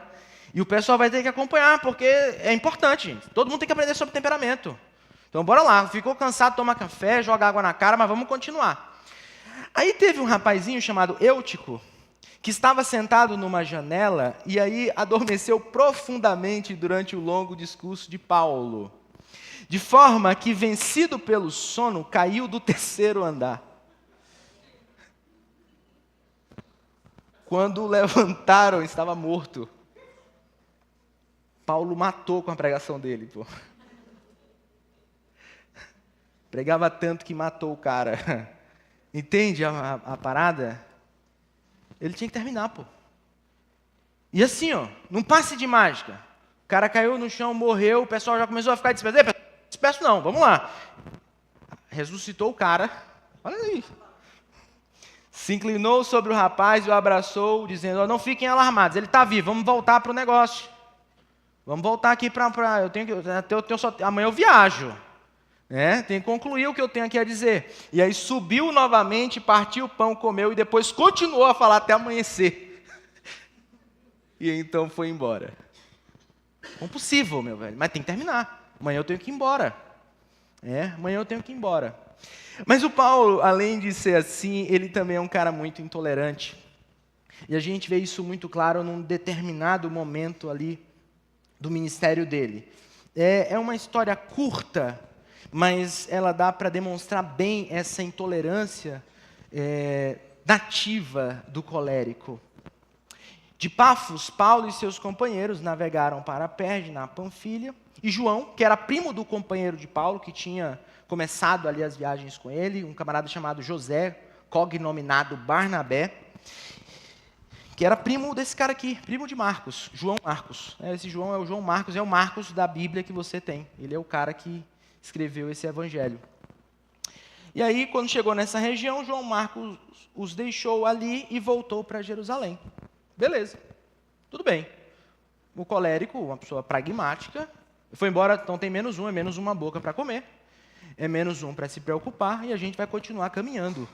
e o pessoal vai ter que acompanhar, porque é importante, gente. Todo mundo tem que aprender sobre temperamento. Então, bora lá. Ficou cansado, toma café, joga água na cara, mas vamos continuar. Aí teve um rapazinho chamado Eutico, que estava sentado numa janela, e aí adormeceu profundamente durante o longo discurso de Paulo. De forma que, vencido pelo sono, caiu do 3º andar. Quando o levantaram, estava morto. Paulo matou com a pregação dele, pô. Pregava tanto que matou o cara. Entende a parada? Ele tinha que terminar, pô. E assim, ó, num passe de mágica. O cara caiu no chão, morreu, o pessoal já começou a ficar disperso. Disperso não, vamos lá. Ressuscitou o cara. Olha aí. Se inclinou sobre o rapaz e o abraçou, dizendo, não fiquem alarmados, ele está vivo, vamos voltar para o negócio. Vamos voltar aqui para... amanhã eu viajo. Tem que concluir o que eu tenho aqui a dizer. E aí subiu novamente, partiu o pão, comeu e depois continuou a falar até amanhecer. E então foi embora. Impossível, meu velho, mas tem que terminar. Amanhã eu tenho que ir embora. Amanhã eu tenho que ir embora. Mas o Paulo, além de ser assim, ele também é um cara muito intolerante. E a gente vê isso muito claro num determinado momento ali do ministério dele. É uma história curta, mas ela dá para demonstrar bem essa intolerância nativa do colérico. De Pafos, Paulo e seus companheiros navegaram para Perge, na Panfilha, e João, que era primo do companheiro de Paulo, que tinha começado ali as viagens com ele, um camarada chamado José, cognominado Barnabé, que era primo desse cara aqui, primo de Marcos, João Marcos. Esse João é o João Marcos, é o Marcos da Bíblia que você tem. Ele é o cara que escreveu esse evangelho. E aí, quando chegou nessa região, João Marcos os deixou ali e voltou para Jerusalém. Beleza, tudo bem. O colérico, uma pessoa pragmática, foi embora, então tem menos um, é menos uma boca para comer, é menos um para se preocupar, e a gente vai continuar caminhando.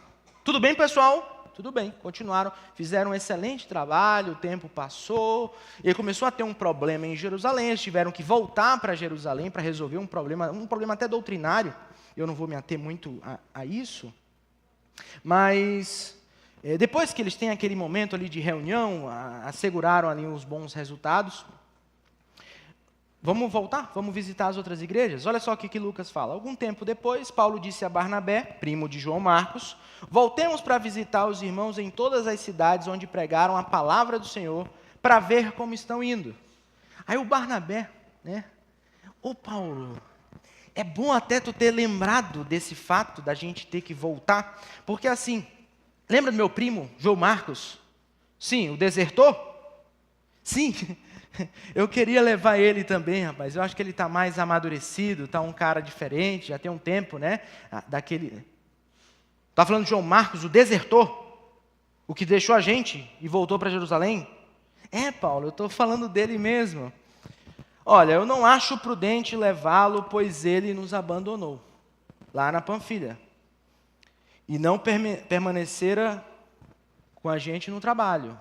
Tudo bem, pessoal? Tudo bem, continuaram, fizeram um excelente trabalho, o tempo passou, e começou a ter um problema em Jerusalém, eles tiveram que voltar para Jerusalém para resolver um problema até doutrinário, eu não vou me ater muito a isso, mas depois que eles têm aquele momento ali de reunião, asseguraram ali uns bons resultados, vamos voltar? Vamos visitar as outras igrejas? Olha só o que Lucas fala. Algum tempo depois, Paulo disse a Barnabé, primo de João Marcos, voltemos para visitar os irmãos em todas as cidades onde pregaram a palavra do Senhor, para ver como estão indo. Aí o Barnabé, né? Ô Paulo, é bom até tu ter lembrado desse fato da gente ter que voltar, porque assim, lembra do meu primo, João Marcos? Sim, o desertor? Sim, eu queria levar ele também, rapaz. Eu acho que ele está mais amadurecido, está um cara diferente, já tem um tempo, né? Está falando de João Marcos, o desertor, o que deixou a gente e voltou para Jerusalém? É, Paulo, eu estou falando dele mesmo. Olha, eu não acho prudente levá-lo, pois ele nos abandonou, lá na Panfilha. E não permanecera com a gente no trabalho.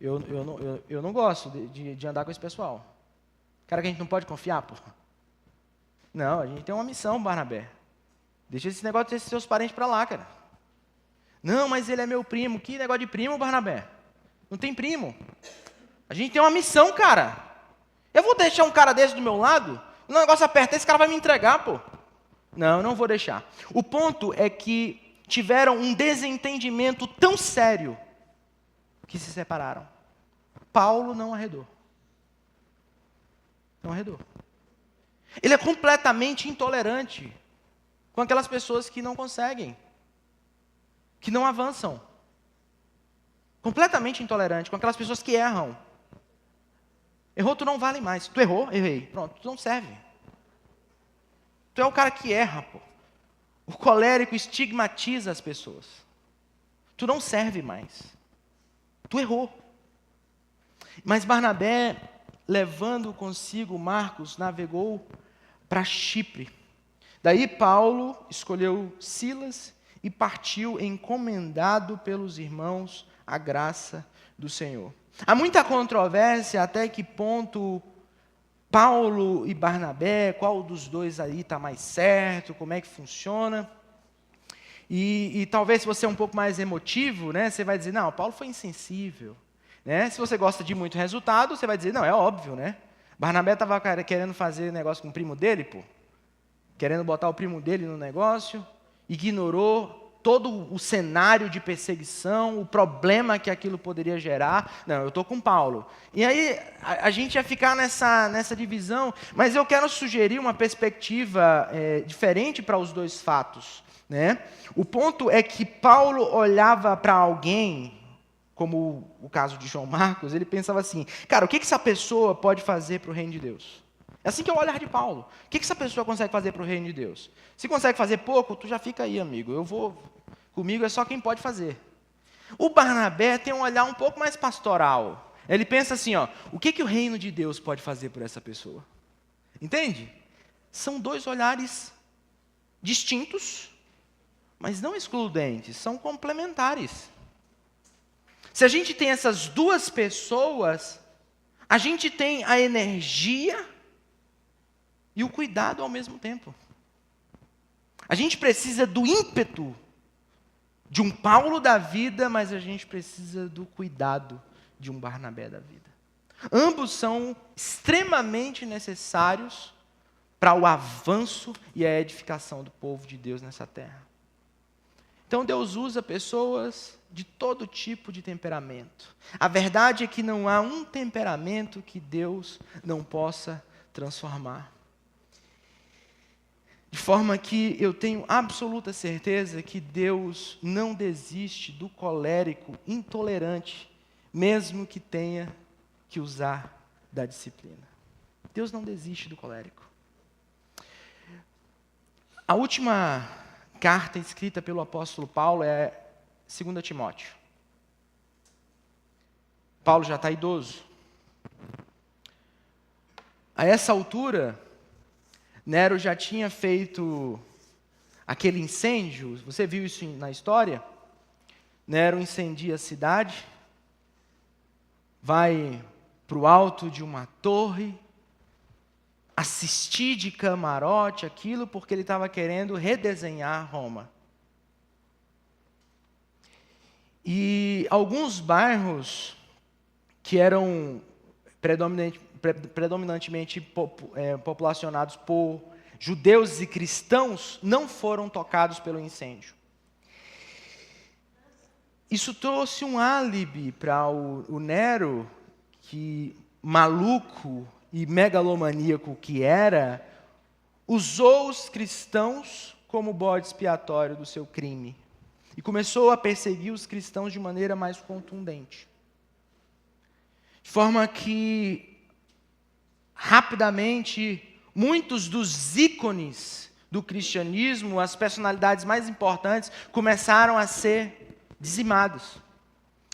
Eu não gosto de andar com esse pessoal. Cara que a gente não pode confiar, pô. Não, a gente tem uma missão, Barnabé. Deixa esse negócio de seus parentes para lá, cara. Não, mas ele é meu primo. Que negócio de primo, Barnabé? Não tem primo. A gente tem uma missão, cara. Eu vou deixar um cara desse do meu lado? O negócio aperta, esse cara vai me entregar, pô. Não, eu não vou deixar. O ponto é que tiveram um desentendimento tão sério que se separaram. Paulo não arredou. Não arredou. Ele é completamente intolerante com aquelas pessoas que não conseguem, que não avançam. Completamente intolerante com aquelas pessoas que erram. Errou, tu não vale mais. Tu errou, errei. Pronto, tu não serve. Tu é o cara que erra, pô. O colérico estigmatiza as pessoas. Tu não serve mais. Tu errou. Mas Barnabé, levando consigo Marcos, navegou para Chipre. Daí Paulo escolheu Silas e partiu encomendado pelos irmãos à graça do Senhor. Há muita controvérsia até que ponto Paulo e Barnabé, qual dos dois aí está mais certo, como é que funciona. E talvez se você é um pouco mais emotivo, né, você vai dizer, não, Paulo foi insensível. Né? Se você gosta de muito resultado, você vai dizer, não, é óbvio, né? Barnabé estava querendo fazer negócio com o primo dele, pô. Querendo botar o primo dele no negócio, ignorou todo o cenário de perseguição, o problema que aquilo poderia gerar. Não, eu estou com Paulo. E aí a gente ia ficar nessa divisão, mas eu quero sugerir uma perspectiva diferente para os dois fatos. Né? O ponto é que Paulo olhava para alguém, como o caso de João Marcos, ele pensava assim, cara, o que essa pessoa pode fazer para o reino de Deus? É assim que é o olhar de Paulo. O que essa pessoa consegue fazer para o reino de Deus? Se consegue fazer pouco, tu já fica aí, amigo. Comigo é só quem pode fazer. O Barnabé tem um olhar um pouco mais pastoral. Ele pensa assim, ó, o que o reino de Deus pode fazer por essa pessoa? Entende? São dois olhares distintos, mas não excludentes, são complementares. Se a gente tem essas duas pessoas, a gente tem a energia e o cuidado ao mesmo tempo. A gente precisa do ímpeto de um Paulo da vida, mas a gente precisa do cuidado de um Barnabé da vida. Ambos são extremamente necessários para o avanço e a edificação do povo de Deus nessa terra. Então Deus usa pessoas de todo tipo de temperamento. A verdade é que não há um temperamento que Deus não possa transformar. De forma que eu tenho absoluta certeza que Deus não desiste do colérico intolerante, mesmo que tenha que usar da disciplina. Deus não desiste do colérico. A última carta escrita pelo apóstolo Paulo é 2 Timóteo. Paulo já está idoso. A essa altura, Nero já tinha feito aquele incêndio. Você viu isso na história? Nero incendia a cidade, vai para o alto de uma torre, assistir de camarote aquilo porque ele estava querendo redesenhar Roma. E alguns bairros que eram predominantemente populacionados por judeus e cristãos não foram tocados pelo incêndio. Isso trouxe um álibi para o Nero, que maluco e megalomaníaco que era, usou os cristãos como bode expiatório do seu crime. E começou a perseguir os cristãos de maneira mais contundente. De forma que, rapidamente, muitos dos ícones do cristianismo, as personalidades mais importantes, começaram a ser dizimados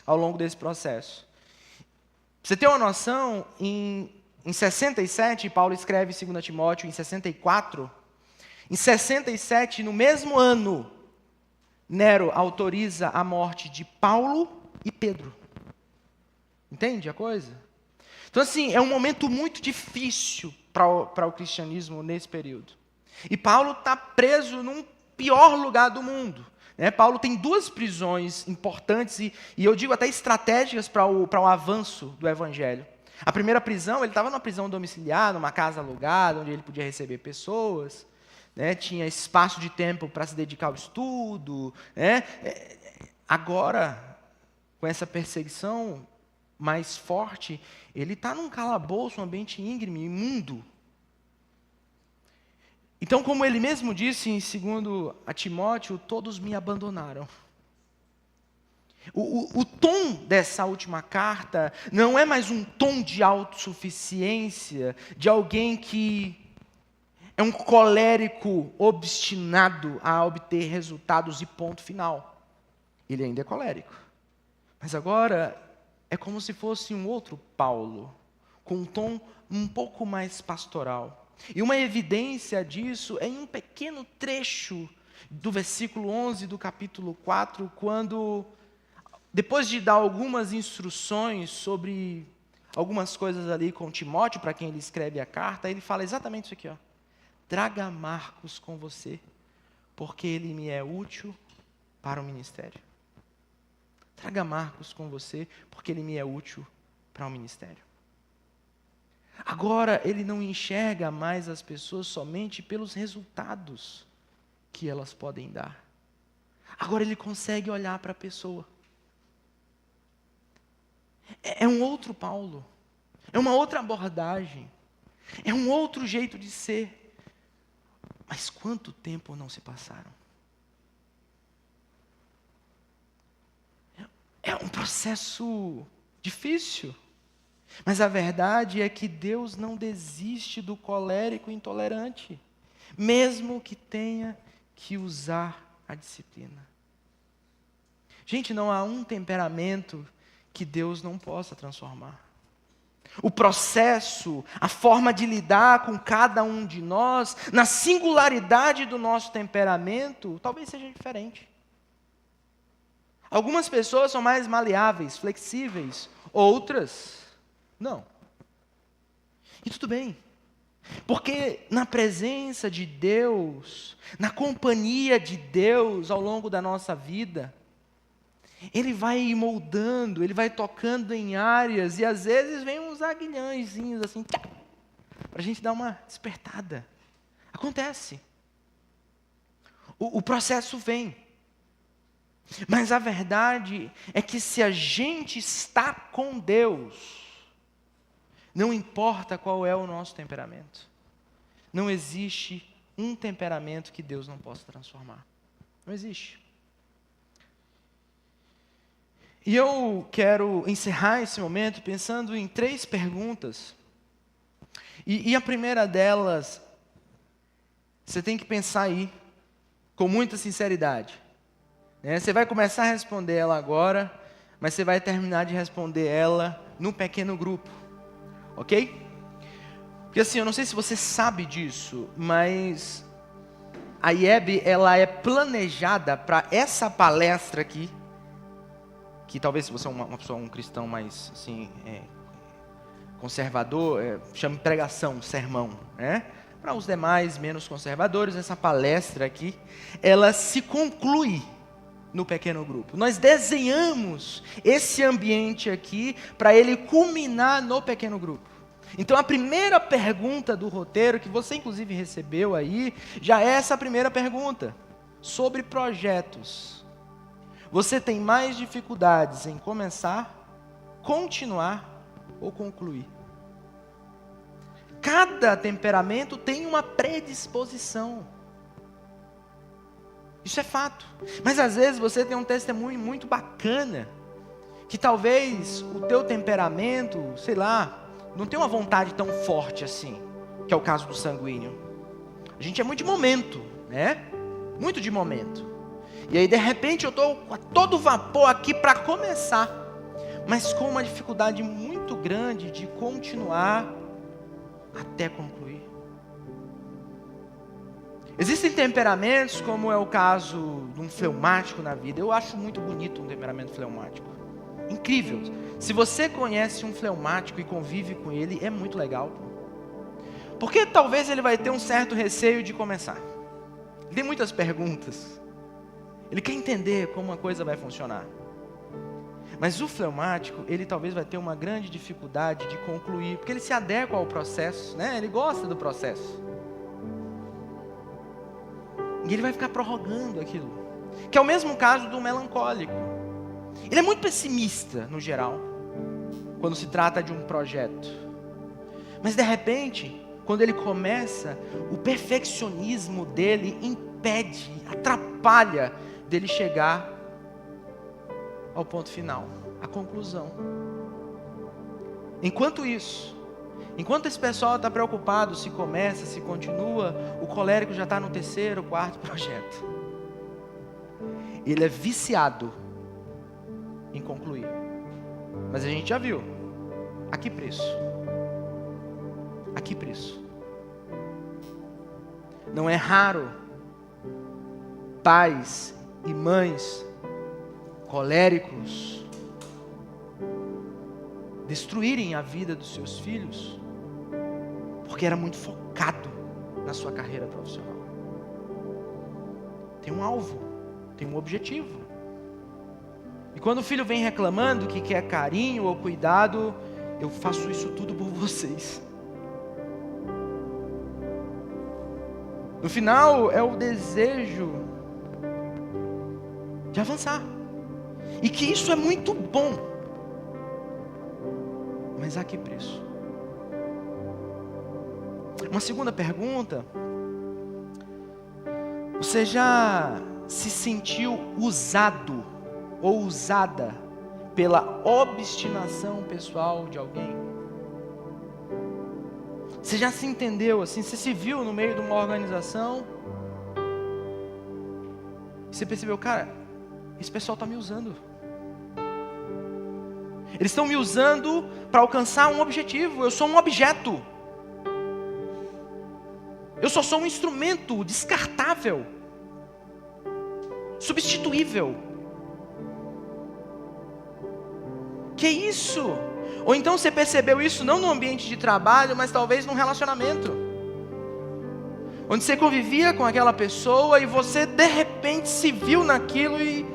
ao longo desse processo. Pra você ter uma noção, em 67, Paulo escreve 2 Timóteo, em 64, em 67, no mesmo ano, Nero autoriza a morte de Paulo e Pedro. Entende a coisa? Então, assim, é um momento muito difícil para o cristianismo nesse período. E Paulo está preso num pior lugar do mundo. Paulo tem 2 prisões importantes e eu digo até estratégicas para o avanço do evangelho. A primeira prisão, ele estava numa prisão domiciliar, numa casa alugada, onde ele podia receber pessoas, tinha espaço de tempo para se dedicar ao estudo. Agora, com essa perseguição mais forte, ele está num calabouço, um ambiente íngreme, imundo. Então, como ele mesmo disse em 2 Timóteo, todos me abandonaram. O tom dessa última carta não é mais um tom de autossuficiência, de alguém que é um colérico obstinado a obter resultados e ponto final. Ele ainda é colérico. Mas agora é como se fosse um outro Paulo, com um tom um pouco mais pastoral. E uma evidência disso é em um pequeno trecho do versículo 11 do capítulo 4, quando, depois de dar algumas instruções sobre algumas coisas ali com Timóteo, para quem ele escreve a carta, ele fala exatamente isso aqui, ó. Traga Marcos com você, porque ele me é útil para o ministério. Traga Marcos com você, porque ele me é útil para o ministério. Agora, ele não enxerga mais as pessoas somente pelos resultados que elas podem dar. Agora, ele consegue olhar para a pessoa. É um outro Paulo. É uma outra abordagem. É um outro jeito de ser. Mas quanto tempo não se passaram? É um processo difícil. Mas a verdade é que Deus não desiste do colérico intolerante, mesmo que tenha que usar a disciplina. Gente, não há um temperamento que Deus não possa transformar. O processo, a forma de lidar com cada um de nós, na singularidade do nosso temperamento, talvez seja diferente. Algumas pessoas são mais maleáveis, flexíveis, outras não. E tudo bem. Porque na presença de Deus, na companhia de Deus ao longo da nossa vida, Ele vai moldando, Ele vai tocando em áreas, e às vezes vem uns aguilhõezinhos assim, para a gente dar uma despertada. Acontece. O processo vem. Mas a verdade é que se a gente está com Deus, não importa qual é o nosso temperamento, não existe um temperamento que Deus não possa transformar. Não existe. E eu quero encerrar esse momento pensando em 3 perguntas. E a primeira delas, você tem que pensar aí, com muita sinceridade. Você vai começar a responder ela agora, mas você vai terminar de responder ela no pequeno grupo, ok? Porque assim, eu não sei se você sabe disso, mas a IEB, ela é planejada para essa palestra aqui, que talvez se você é uma pessoa, um cristão mais assim, conservador, chame pregação, sermão, né? Para os demais menos conservadores, essa palestra aqui, ela se conclui no pequeno grupo. Nós desenhamos esse ambiente aqui para ele culminar no pequeno grupo. Então a primeira pergunta do roteiro, que você inclusive recebeu aí, já é essa primeira pergunta, sobre projetos. Você tem mais dificuldades em começar, continuar ou concluir? Cada temperamento tem uma predisposição. Isso é fato. Mas às vezes você tem um testemunho muito bacana, que talvez o teu temperamento, sei lá, não tem uma vontade tão forte assim, que é o caso do sanguíneo. A gente é muito de momento, né? Muito de momento. E aí de repente eu estou a todo vapor aqui para começar, mas com uma dificuldade muito grande de continuar até concluir. Existem temperamentos, como é o caso de um fleumático na vida. Eu acho muito bonito um temperamento fleumático. Incrível. Se você conhece um fleumático e convive com ele, é muito legal. Porque talvez ele vai ter um certo receio de começar. Ele tem muitas perguntas. Ele quer entender como a coisa vai funcionar. Mas o fleumático, ele talvez vai ter uma grande dificuldade de concluir, porque ele se adequa ao processo, né? Ele gosta do processo. E ele vai ficar prorrogando aquilo. Que é o mesmo caso do melancólico. Ele é muito pessimista, no geral, quando se trata de um projeto. Mas de repente, quando ele começa, o perfeccionismo dele impede, atrapalha dele chegar ao ponto final, à conclusão. Enquanto isso, enquanto esse pessoal está preocupado se começa, se continua, o colérico já está no terceiro, quarto projeto. Ele é viciado em concluir. Mas a gente já viu. A que preço? A que preço? Não é raro pais e mães coléricos destruírem a vida dos seus filhos porque era muito focado na sua carreira profissional. Tem um alvo, tem um objetivo. E quando o filho vem reclamando que quer carinho ou cuidado, eu faço isso tudo por vocês. No final, é o desejo de avançar. E que isso é muito bom. Mas a que preço? Uma segunda pergunta. Você já se sentiu usado ou usada pela obstinação pessoal de alguém? Você já se entendeu assim? Você se viu no meio de uma organização? Você percebeu, cara, esse pessoal está me usando. Eles estão me usando para alcançar um objetivo. Eu sou um objeto. Eu só sou um instrumento descartável, substituível. Que isso? Ou então você percebeu isso não no ambiente de trabalho, mas talvez num relacionamento, onde você convivia com aquela pessoa e você de repente se viu naquilo e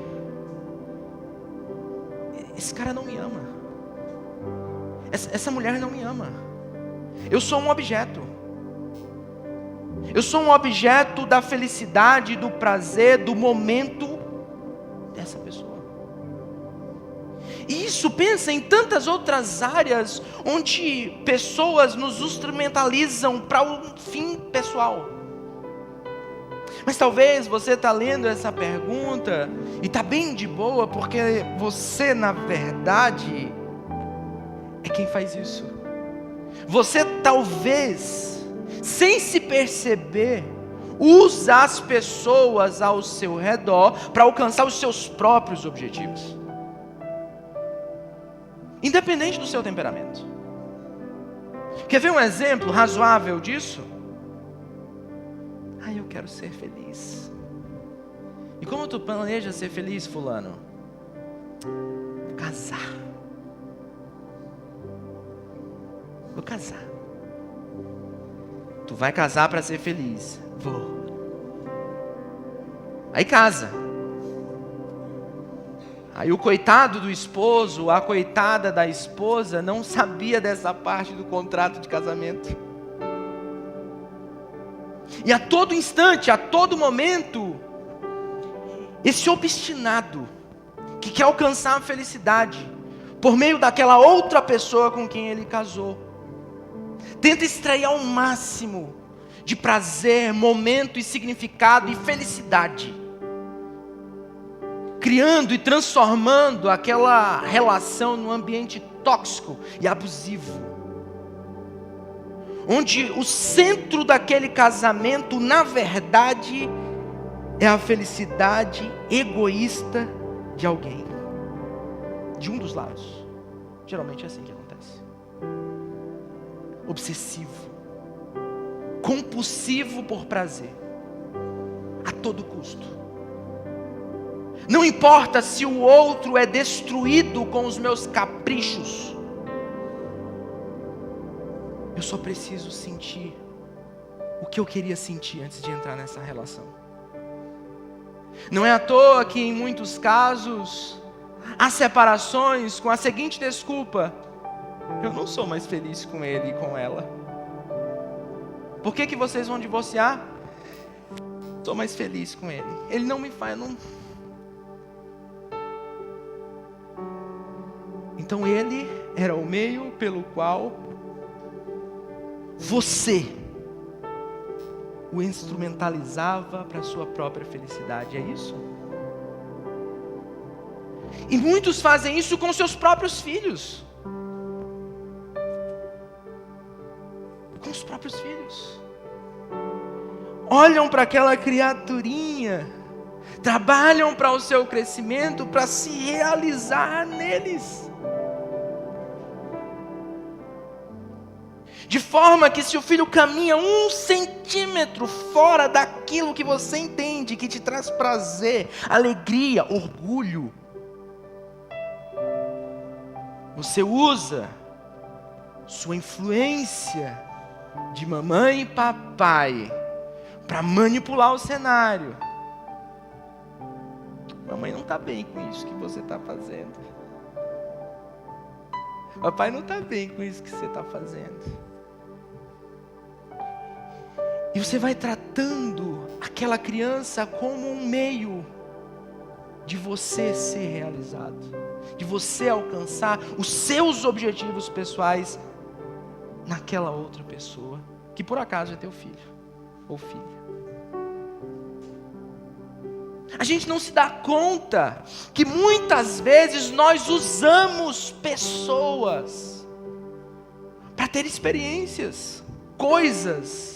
esse cara não me ama, essa mulher não me ama. Eu sou um objeto. Eu sou um objeto da felicidade, do prazer, do momento dessa pessoa. E isso, pensa em tantas outras áreas onde pessoas nos instrumentalizam para um fim pessoal. Mas talvez você está lendo essa pergunta e está bem de boa, porque você, na verdade, é quem faz isso. Você talvez, sem se perceber, usa as pessoas ao seu redor para alcançar os seus próprios objetivos. Independente do seu temperamento. Quer ver um exemplo razoável disso? Eu quero ser feliz. E como tu planeja ser feliz, fulano? Casar. Vou casar. Tu vai casar para ser feliz? Vou. Aí casa. Aí o coitado do esposo, a coitada da esposa não sabia dessa parte do contrato de casamento. E a todo instante, a todo momento, esse obstinado que quer alcançar a felicidade por meio daquela outra pessoa com quem ele casou, tenta extrair ao máximo de prazer, momento e significado e felicidade, criando e transformando aquela relação num ambiente tóxico e abusivo, onde o centro daquele casamento, na verdade, é a felicidade egoísta de alguém, de um dos lados. Geralmente é assim que acontece. Obsessivo, compulsivo por prazer, a todo custo. Não importa se o outro é destruído com os meus caprichos, eu só preciso sentir o que eu queria sentir antes de entrar nessa relação. Não é à toa que em muitos casos há separações com a seguinte desculpa: eu não sou mais feliz com ele e com ela. Por que vocês vão divorciar? Sou mais feliz com ele. Ele não me faz, não. Então ele era o meio pelo qual você o instrumentalizava para a sua própria felicidade. É isso? E muitos fazem isso com seus próprios filhos. Com os próprios filhos. Olham para aquela criaturinha, trabalham para o seu crescimento, para se realizar neles. De forma que se o filho caminha 1 centímetro fora daquilo que você entende, que te traz prazer, alegria, orgulho, você usa sua influência de mamãe e papai para manipular o cenário. Mamãe não está bem com isso que você está fazendo. Papai não está bem com isso que você está fazendo. E você vai tratando aquela criança como um meio de você ser realizado, de você alcançar os seus objetivos pessoais naquela outra pessoa, que por acaso é teu filho ou filha. A gente não se dá conta que muitas vezes nós usamos pessoas para ter experiências, coisas,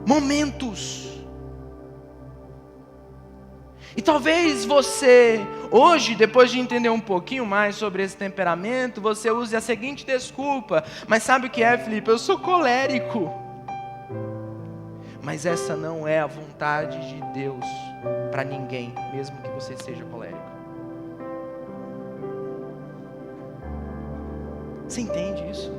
momentos. E talvez você, hoje, depois de entender um pouquinho mais sobre esse temperamento, você use a seguinte desculpa: mas sabe o que é, Felipe? Eu sou colérico. Mas essa não é a vontade de Deus para ninguém, mesmo que você seja colérico. Você entende isso?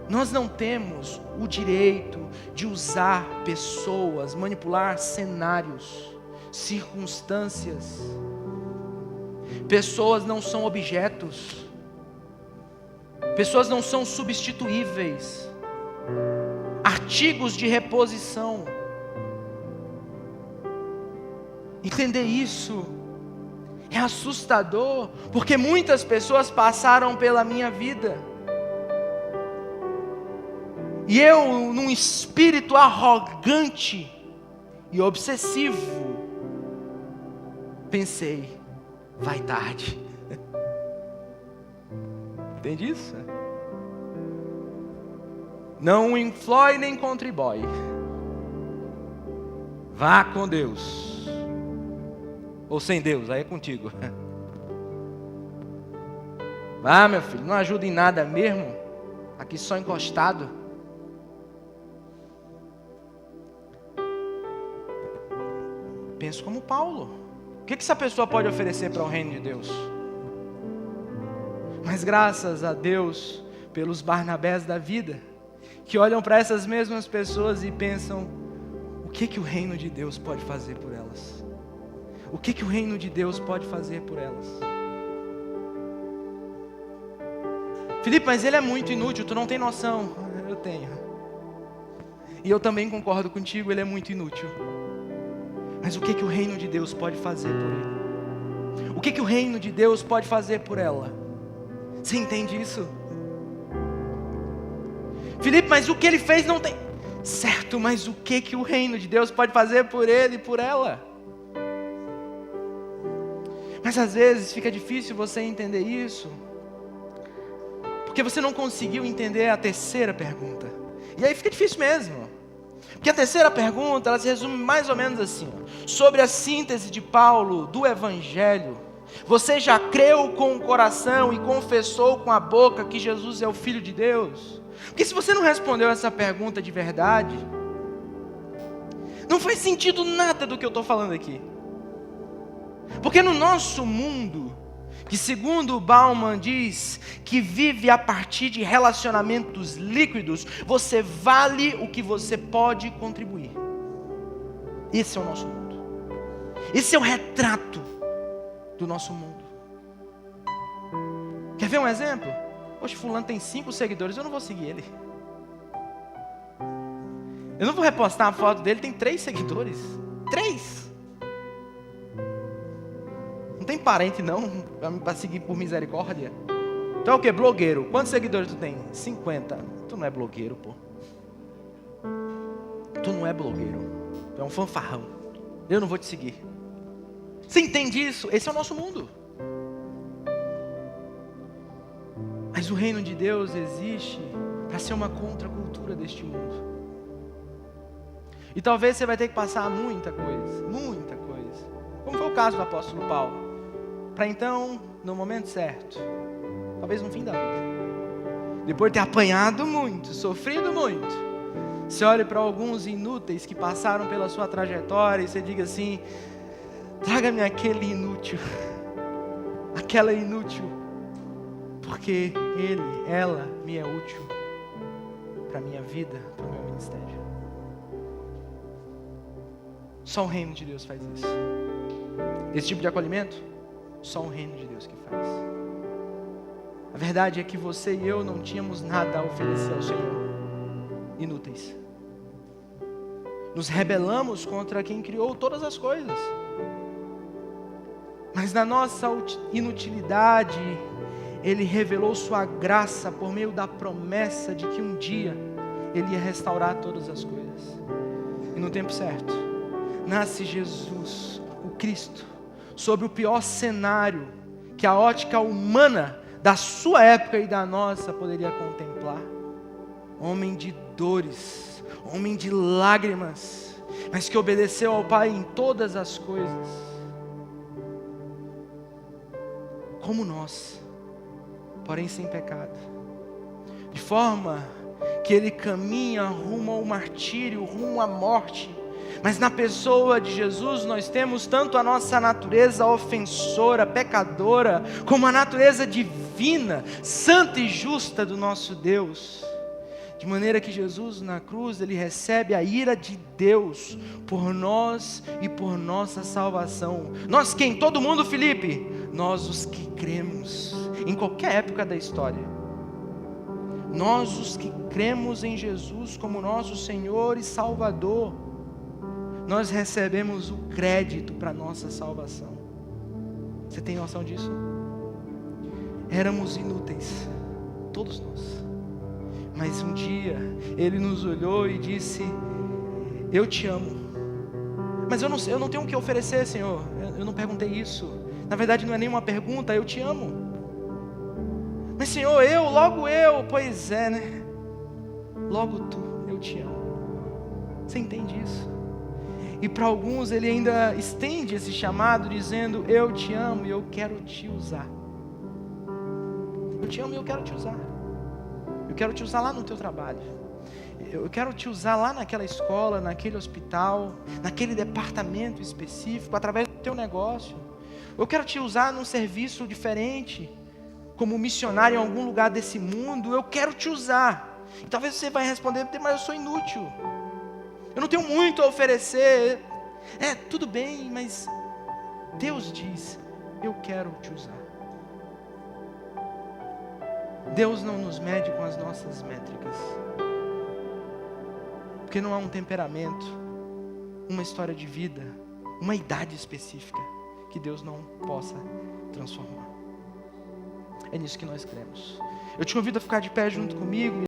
Nós não temos o direito de usar pessoas, manipular cenários, circunstâncias. Pessoas não são objetos. Pessoas não são substituíveis. Artigos de reposição. Entender isso é assustador, porque muitas pessoas passaram pela minha vida. E eu, num espírito arrogante e obsessivo, pensei: vai tarde. Entende isso? Não inflói nem contribui. Vá com Deus. Ou sem Deus, aí é contigo. Vá, meu filho, não ajuda em nada mesmo. Aqui só encostado. Penso como Paulo. O que essa pessoa pode oferecer para o reino de Deus? Mas graças a Deus pelos Barnabés da vida, que olham para essas mesmas pessoas e pensam: o que o reino de Deus pode fazer por elas? O que o reino de Deus pode fazer por elas? Felipe, mas ele é muito inútil, tu não tem noção. Eu tenho. E eu também concordo contigo, ele é muito inútil. Mas o que o reino de Deus pode fazer por ele? O que o reino de Deus pode fazer por ela? Você entende isso? Felipe, mas o que ele fez não tem... Certo, mas o que o reino de Deus pode fazer por ele e por ela? Mas às vezes fica difícil você entender isso, porque você não conseguiu entender a terceira pergunta. E aí fica difícil mesmo. Porque a terceira pergunta, ela se resume mais ou menos assim: sobre a síntese de Paulo do Evangelho. Você já creu com o coração e confessou com a boca que Jesus é o Filho de Deus? Porque se você não respondeu essa pergunta de verdade, não faz sentido nada do que eu estou falando aqui. Porque no nosso mundo, que segundo o Bauman diz, que vive a partir de relacionamentos líquidos, você vale o que você pode contribuir. Esse é o nosso mundo. Esse é o retrato do nosso mundo. Quer ver um exemplo? Poxa, fulano tem 5 seguidores, eu não vou seguir ele. Eu não vou repostar a foto dele, tem 3 seguidores. 3! Não tem parente não, para seguir por misericórdia. Tu é o quê? Blogueiro. Quantos seguidores tu tem? 50. Tu não é blogueiro, pô. Tu não é blogueiro. Tu é um fanfarrão. Eu não vou te seguir. Você entende isso? Esse é o nosso mundo. Mas o reino de Deus existe para ser uma contracultura deste mundo. E talvez você vai ter que passar muita coisa. Como foi o caso do apóstolo Paulo. Para então, no momento certo, talvez no fim da vida, depois de ter apanhado muito, sofrido muito, você olha para alguns inúteis que passaram pela sua trajetória e você diga assim: traga-me aquele inútil, aquela inútil, porque ele, ela me é útil para a minha vida, para o meu ministério. Só o reino de Deus faz isso. Esse tipo de acolhimento, só o reino de Deus que faz. A verdade é que você e eu não tínhamos nada a oferecer ao Senhor. Inúteis. Nos rebelamos contra quem criou todas as coisas. Mas na nossa inutilidade, Ele revelou sua graça por meio da promessa de que um dia Ele ia restaurar todas as coisas. E no tempo certo, nasce Jesus, o Cristo, sobre o pior cenário que a ótica humana da sua época e da nossa poderia contemplar. Homem de dores, homem de lágrimas, mas que obedeceu ao Pai em todas as coisas. Como nós, porém sem pecado. De forma que Ele caminha rumo ao martírio, rumo à morte. Mas na pessoa de Jesus nós temos tanto a nossa natureza ofensora, pecadora, como a natureza divina, santa e justa do nosso Deus. De maneira que Jesus na cruz, Ele recebe a ira de Deus por nós e por nossa salvação. Nós quem? Todo mundo, Felipe? Nós os que cremos, em qualquer época da história. Nós os que cremos em Jesus como nosso Senhor e Salvador, nós recebemos o crédito para a nossa salvação. Você tem noção disso? Éramos inúteis, todos nós. Mas um dia, Ele nos olhou e disse: eu te amo. Mas eu não tenho o que oferecer, Senhor. Eu não perguntei isso. Na verdade não é nenhuma pergunta, eu te amo. Mas Senhor, logo eu, pois é, né? Logo tu, eu te amo. Você entende isso? E para alguns Ele ainda estende esse chamado dizendo: eu te amo e eu quero te usar. Eu te amo e eu quero te usar. Eu quero te usar lá no teu trabalho. Eu quero te usar lá naquela escola, naquele hospital, naquele departamento específico, através do teu negócio. Eu quero te usar num serviço diferente, como missionário em algum lugar desse mundo. Eu quero te usar. E talvez você vai responder: mas eu sou inútil. Eu não tenho muito a oferecer. Tudo bem, mas Deus diz: eu quero te usar. Deus não nos mede com as nossas métricas. Porque não há um temperamento, uma história de vida, uma idade específica que Deus não possa transformar. É nisso que nós cremos. Eu te convido a ficar de pé junto comigo.